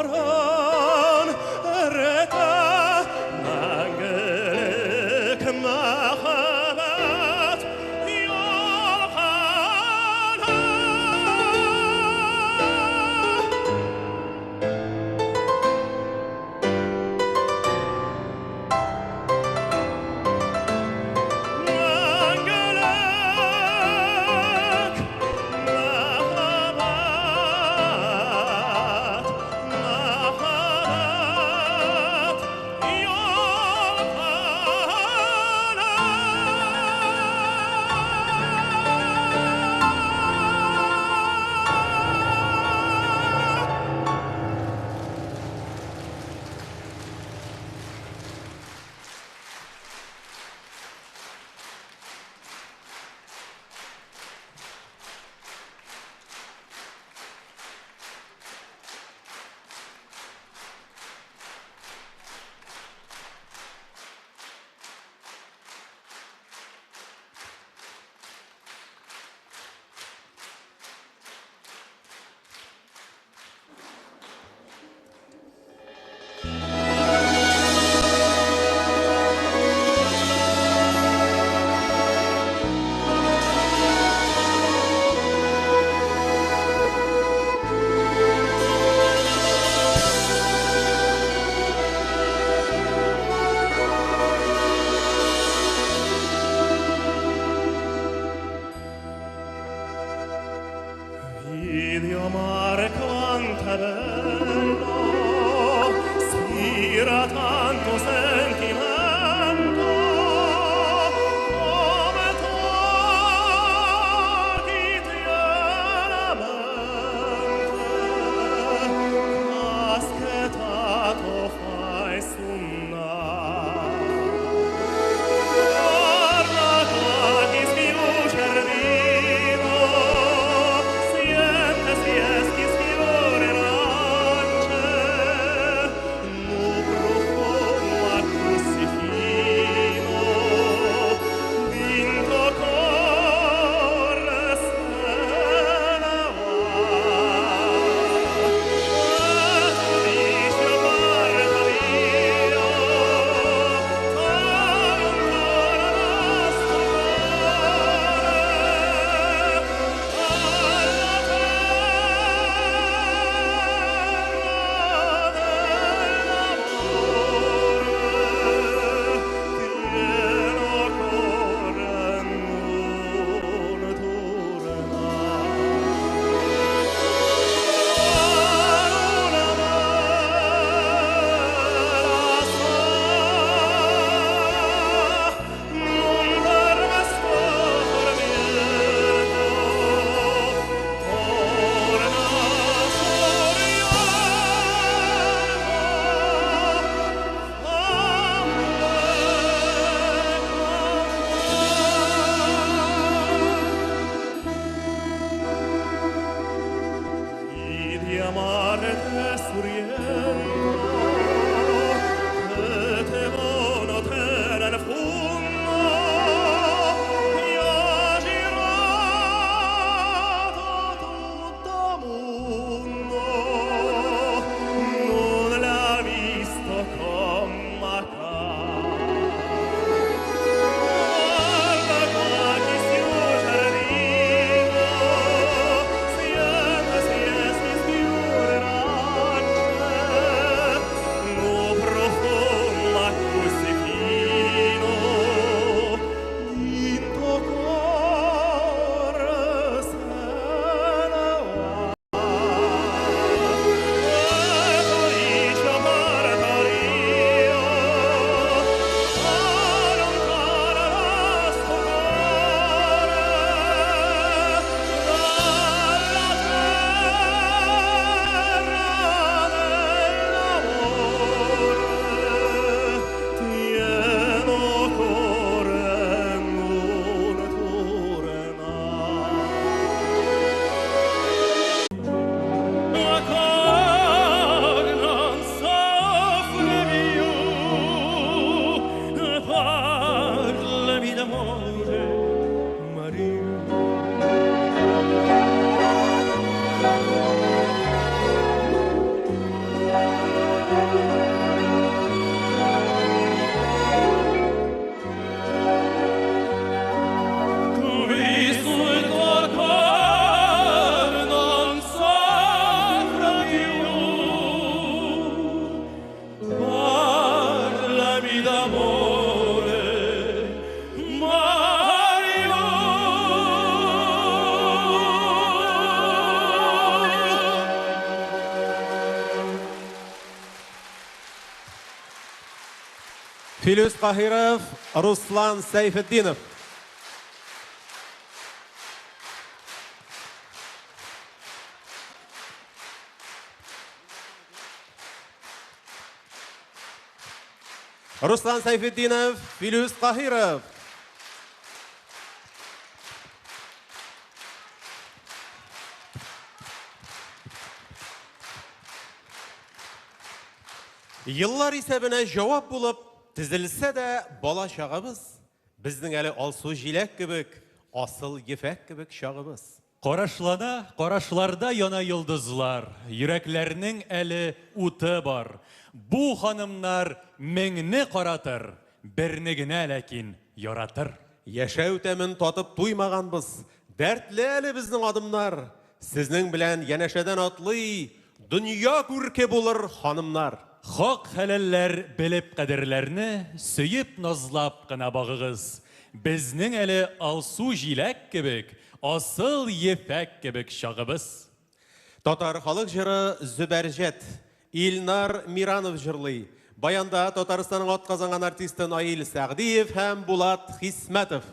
H: Toran erete Мәңгілік махаббат Ялғана Мәңгілік махаббат Video marcante bello, ispira tanto sentimento, come togli tiernamente, aschetato fai suonare. Guarda qua chi sfiducia il vino, siente si eschi sfiore rance, nu profumo a così fino, vinto corre se ne va. Dice guarda via, di amare te suriendo, che te vono te nel fondo, io ho girato tutto mondo, non l'ha visto come ca. Guarda qua chi si usa il vino, siente si eschi sfiore rance,
C: Filuz Qahirov, Ruslan Sayfiddinov. Ruslan Sayfiddinov, Filuz Qahirov. Yıllar исәбенә җавап булып, тизелсә дә бала чагыбыз, безнең әле алсу җиләк кебек, асыл ефәк кебек чагыбыз.
B: Карашлана, карашларда яна йолдызлар, йөрәкләрнең әле уты бар. Бу ханымнар меңне каратыр, берне генә ләкин яратыр.
C: Яшәү тәмен татып туймаганбыз, дәртле әле безнең адымнар. Сезнең белән янәшәдән атлый, дөнья күрке булыр ханымнар.
B: Хак хәләлләр белеп кадерләрне, сөеп назлап кына багыгыз. Безнең әле алсу җиләк кебек, асыл ефәк кебек чагыбыз.
C: Татар халык җыры Зүбәрҗәт, Илнар Миранов җырлый. Баянда Татарстанның атказанган артисты Наил Сәгъдиев һәм Булат Хисмәтов.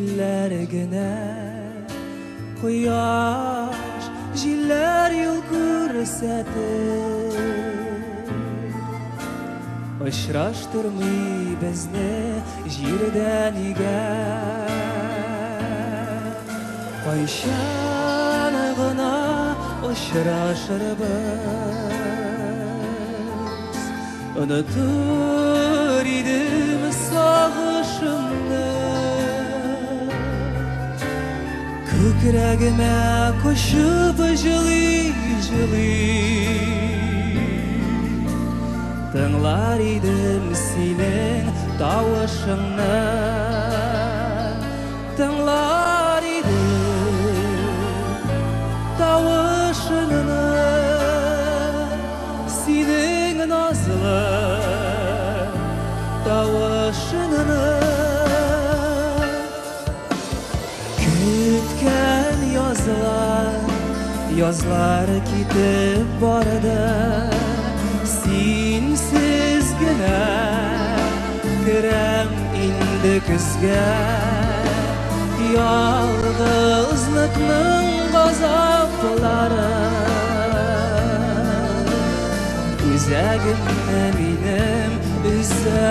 I: güller gene Koyaş jiller yol görsetir Aşraştırmay bizni jirden iger Kayşan gına aşraşırбыз Unutur idim sağışımda Kükrəgimə koşup jılı Tыңлар idim senin tavışını Tыңлар idim tavışını Senin nazlı tavışını Kütken yazlar kitip bardı Sensiz gene kirem indi küzge Yalgızlıkның gazapları Üzegimde benim üze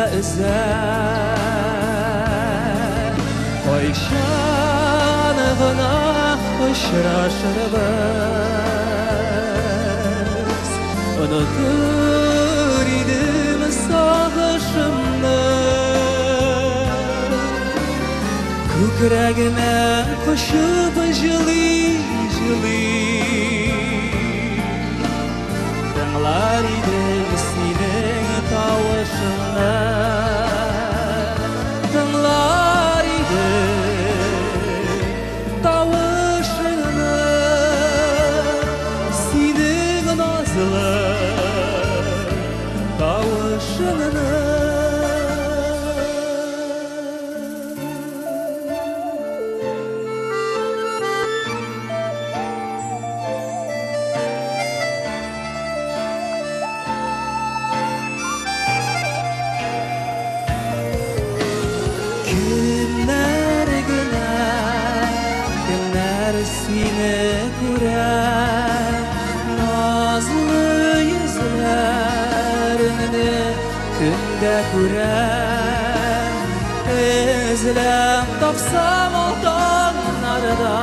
I: Kayşanıgına aşraşırбыз Unutur idim sağışımda Kükrəgimə koşup jılı Tыңлар idim senin tavışını Tыңлар idim tavışını Senin nazlı tavışını Günler seni görer Nazlı yüzlerini günde görer Özlem tapsam otanlarda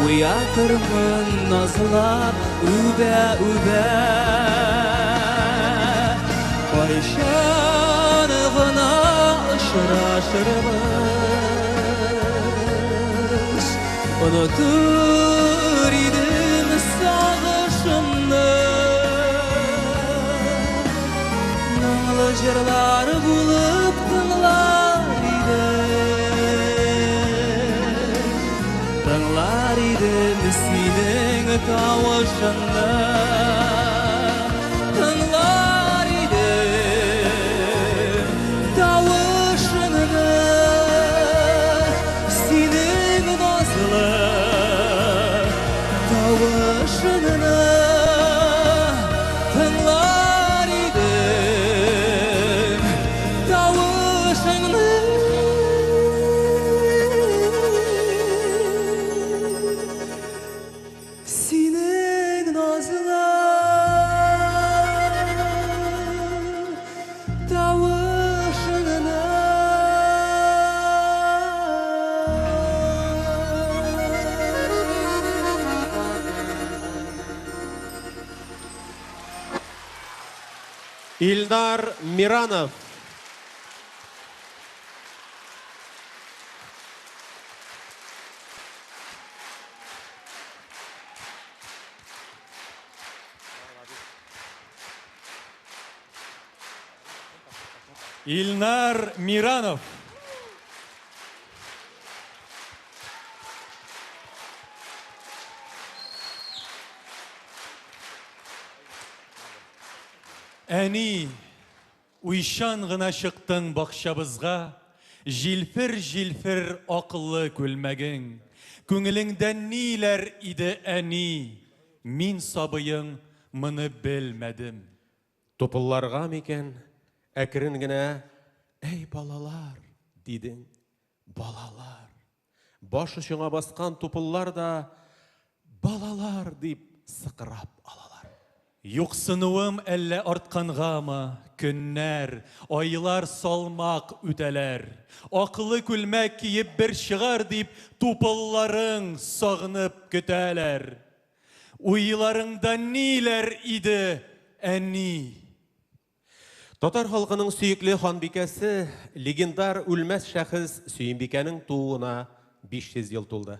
I: Uyatırmın nazlar übe Kayşanıgına aşraşırбыз Unutur idim sağışımda Nыңлы jırlar bulup tыңлар idim senin tavışında Tыңлар idim tavışını Senin nazlı tavışını Tыңлар idim tavışını Senin nazlı tavışını
C: İldar Miranov.
B: İlnar Miranov. Әни, уйшан гына чыктың бакчабызга, жилфер акыллы күлмәгең. Күңелеңдән ниләр иде, әни? Мин сабыең, моны белмәдем.
C: Топылларга микән әкрен генә, әй балалар, Дидең, балалар. Баш очыңа басқан тупыллар да балалар дип сықырап алалар.
B: Юқсынуым әллә арткангамы, көннәр, айлар салмак үтәләр. Акылы күлмәк киеп бер чыгар дип, тупылларың сагынып көтәләр. Уйларыңда ниләр иде, әни?
C: Татар халкының сөекле ханбикәсе, легендар үлмәс шәхес Сөембикәнең тууына 500 ел тулды.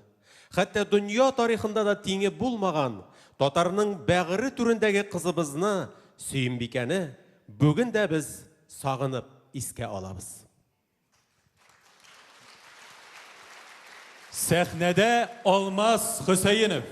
C: Хәтта дөнья тарихында да тиңе булмаган татарның бәгыре түрендәге кызыбызны, Сөембикәне, бүген дә без сагынып искә алабыз.
B: Сәхнәдә Алмаз Хөсәенов.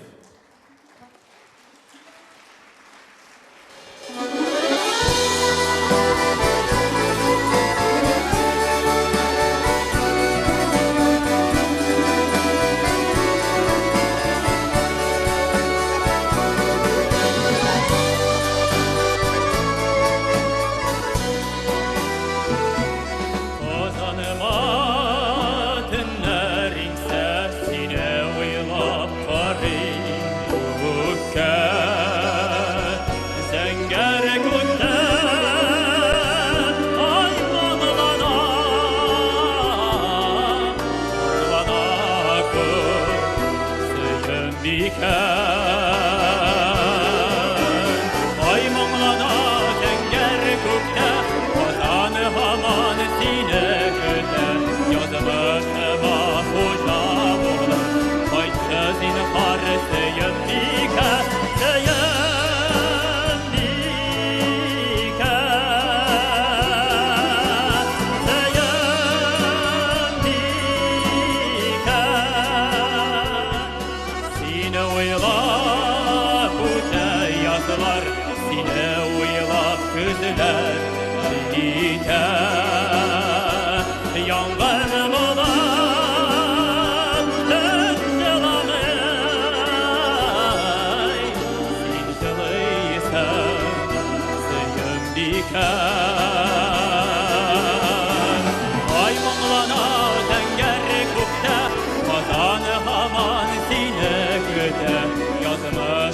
H: Yazımız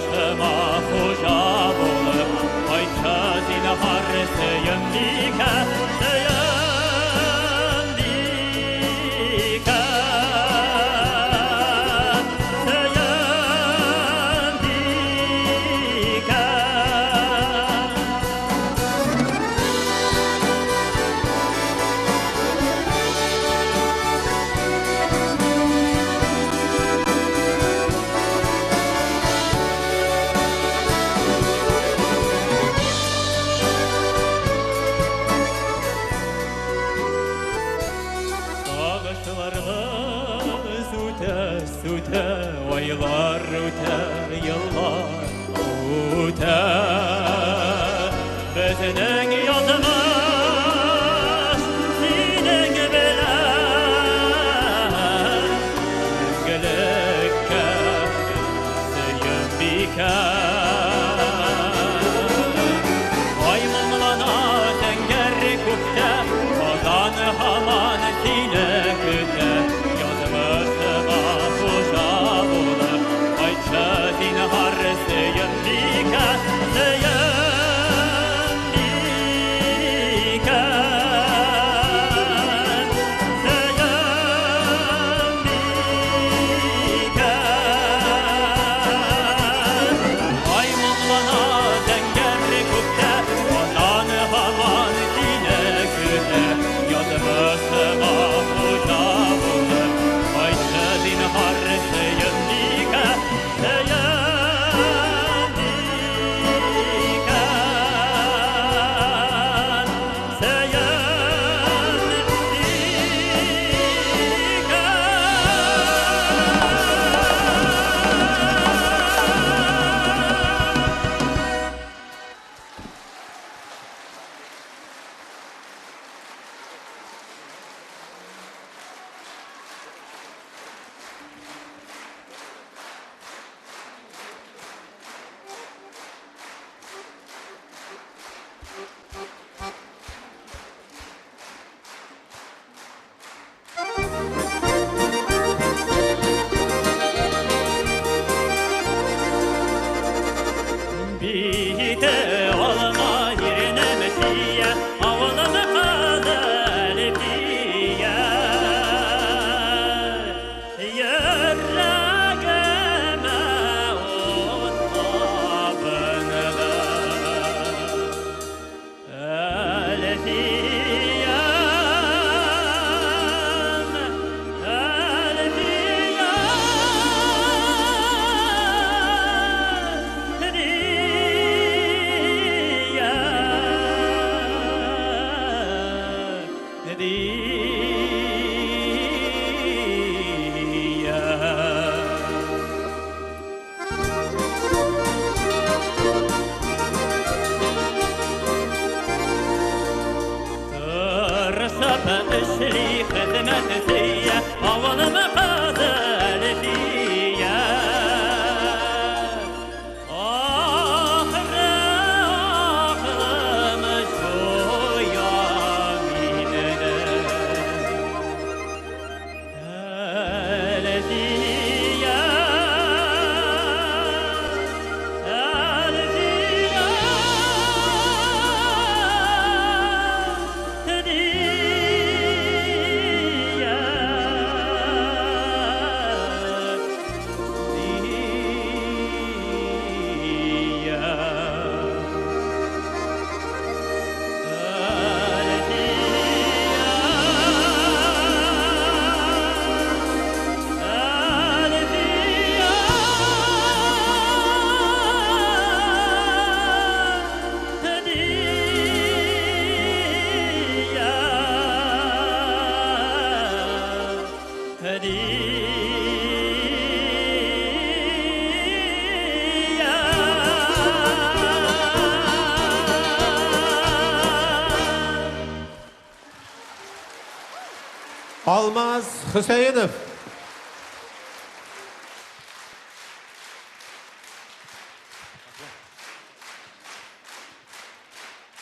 C: Almaz Hüseyinov.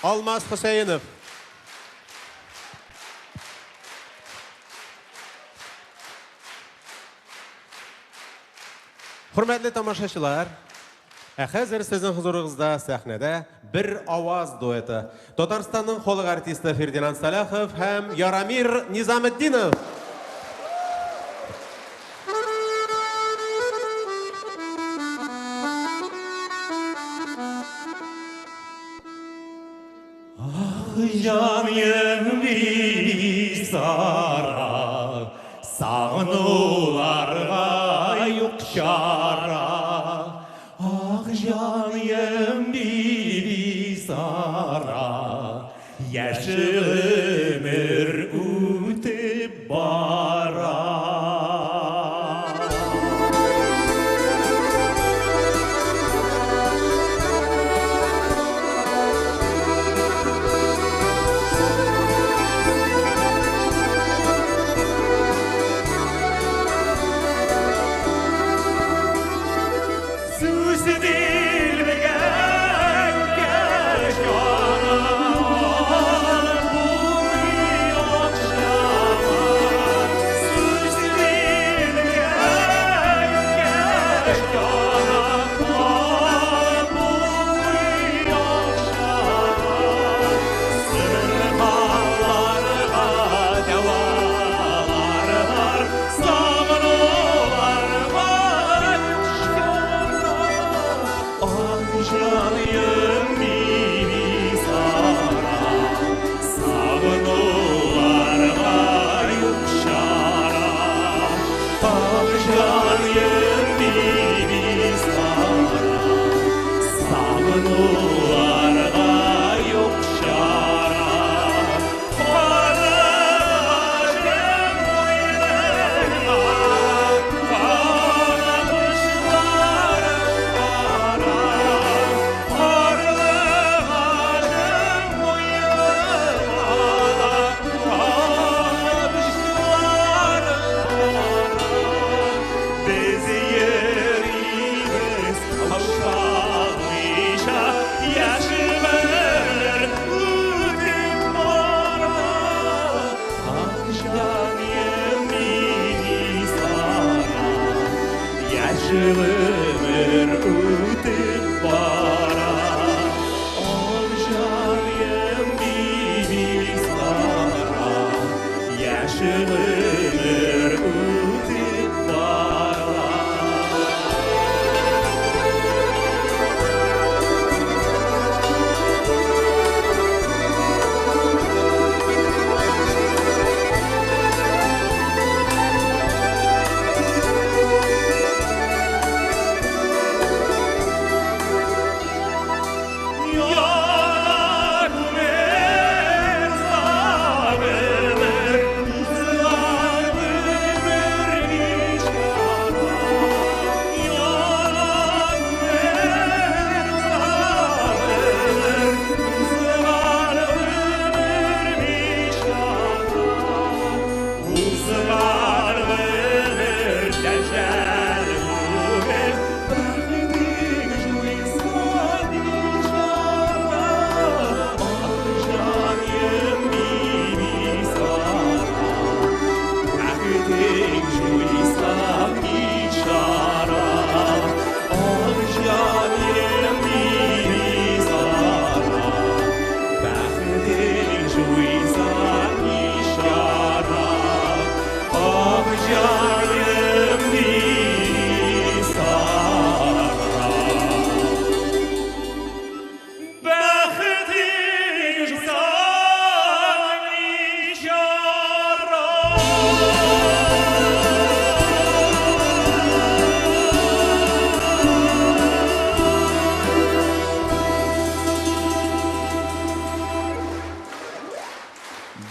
C: Almaz Hüseyinov. Hürmetli tamaşaçılar, hozir sizin huzurunuzda sahnede bir ovoz dueti. Tataristonning xalq artisti Ferdinand Salaxov ham Yaramir Nizomiddinov.
H: Canım bir sara, sağnularga yok şara. Ah canım bir sara, yaşlı ömür ötüp bara.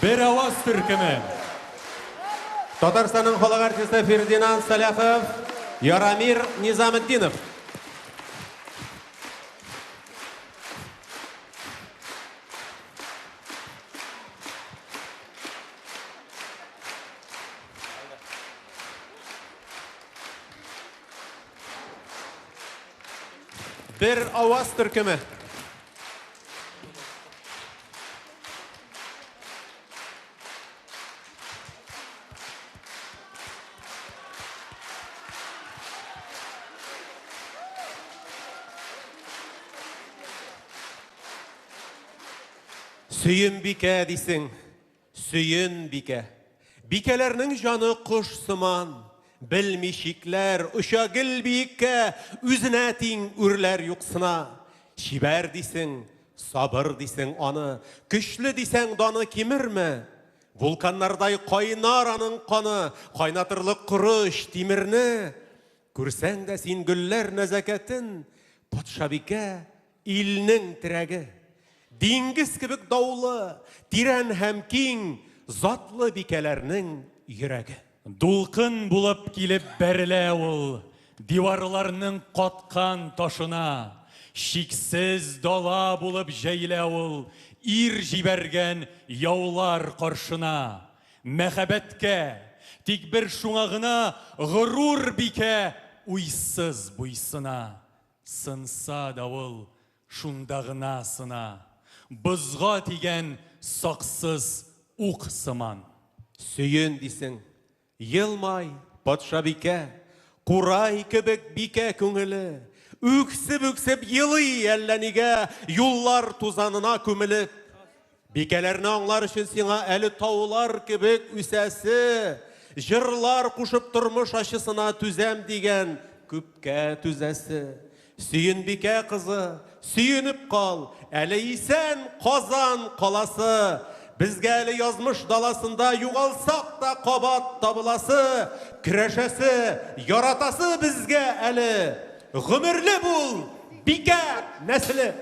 B: Bir avaz türkümü.
C: Татарстанның халық артисті Фердинанд Саляхов, Ярамир Низамеддинов. Bir avaz türkümü. Süyün bike disin, süyün bike. Bikelerinin canı kuş sıman, bilmişikler uşagil bike, üznetin ürler yuksuna. Şiber disin, sabır disin anı, güçlü disen danı kimirme. Vulkanlarday kaynar anın kanı, kaynatırlık kuruş timirni. Görsen de sin güller nezaketin, patşa bike, ilnin tiregi. Dingiz kibik dağlı, tiren hem king, zatlı bikelerinin yüregi.
B: Дулқын булып килеп бәрелә ул, диварларның каткан ташына. Шиксез дала булып җәйлә ул, ир җибәргән яулар каршына. Мәхәббәткә, тик бер шуңа гына горур бикә уйсыз буйсына. Сынса да ул шунда гына сына. Бызга тигән саксыз ук сыман.
C: Süyün disin, yılmay patşa bike, kuray kibik bike küngülü, üksip yılı ellenige, yollar tuzanına kümülüp. Bikelerini anlar için sina eli tağlar kibik üsesi, jırlar kuşup durmuş aşısına tüzem digen küpke tüzesi. Süyün bike kızı, süyünüp kal, eleysen kazan kalası. Bizge eli yazmış dalasında yugalsak da kabat tabulası, kireşesi, yaratası bizge eli. Gümürlü bul, bike nesli.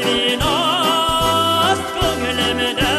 H: Servinaz gönlümde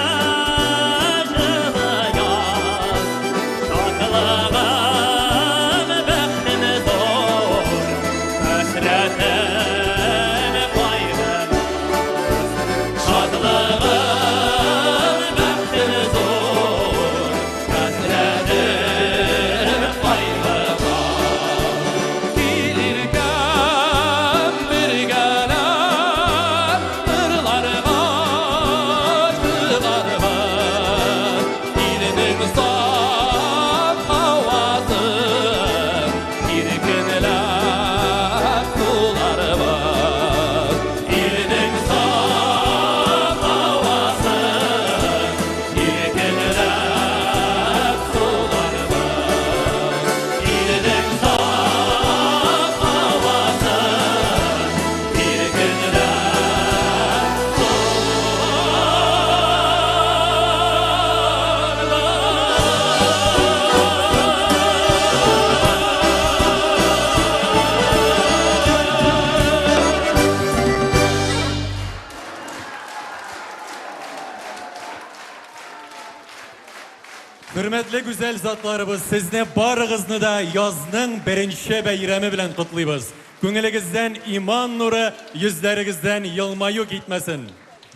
B: Hürmetli güzel zatlarыбыз, sizne barыгызны да язның беренче бәйрәме белән котлыйбыз. Күңелегездән иман нуры, йөзләрегездән елмаю китмәсен.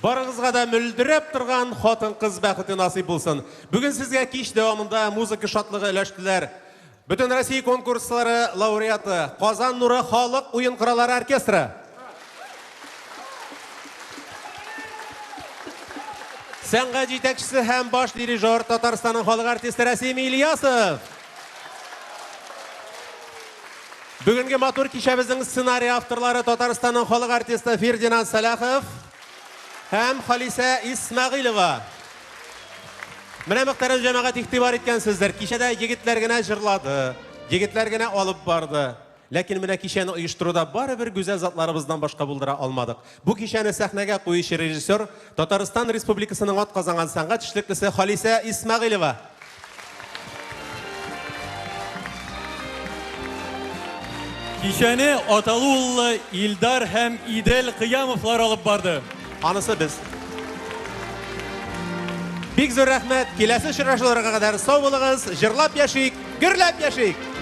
C: Барыгызга да мөлдерәп торган хатын-кыз бәхете насыйп булсын. Бүген сезгә кич дәвамында музыка шатлыгы өләштеләр. Бөтен Россия конкурслары лауреаты Казан нуры халык уен кораллары оркестры. Сәнгать җитәкчесе һәм баш дирижер Татарстанның халык артисты Рәсим Ильясов. Бүгенге матур кичәбезнең сценарий авторлары Татарстанның халык артисты Фердинанд Салахов һәм Халисә Исмәгыйлова. Менә мөхтәрәм җәмәгать игътибар иткәнсездер. Кичәдә егетләр генә җырлады, егетләр генә алып барды. Ләкин менә кичәне оештыруда барыбер гүзәл затларыбыздан башка булдыра алмадык. Бу кичәне сәхнәгә куючы режиссер Татарстан Республикасының атказанган сәнгать эшлеклесе Халисә Исмәгыйлова.
B: Кичәне аталы уллы Илдар һәм Идел Кыямовлар алып барды.
C: Анысы без. Бик зур рәхмәт. Киләсе очрашуларга кадәр сау булыгыз, җырлап яшик, гөрләп яшик.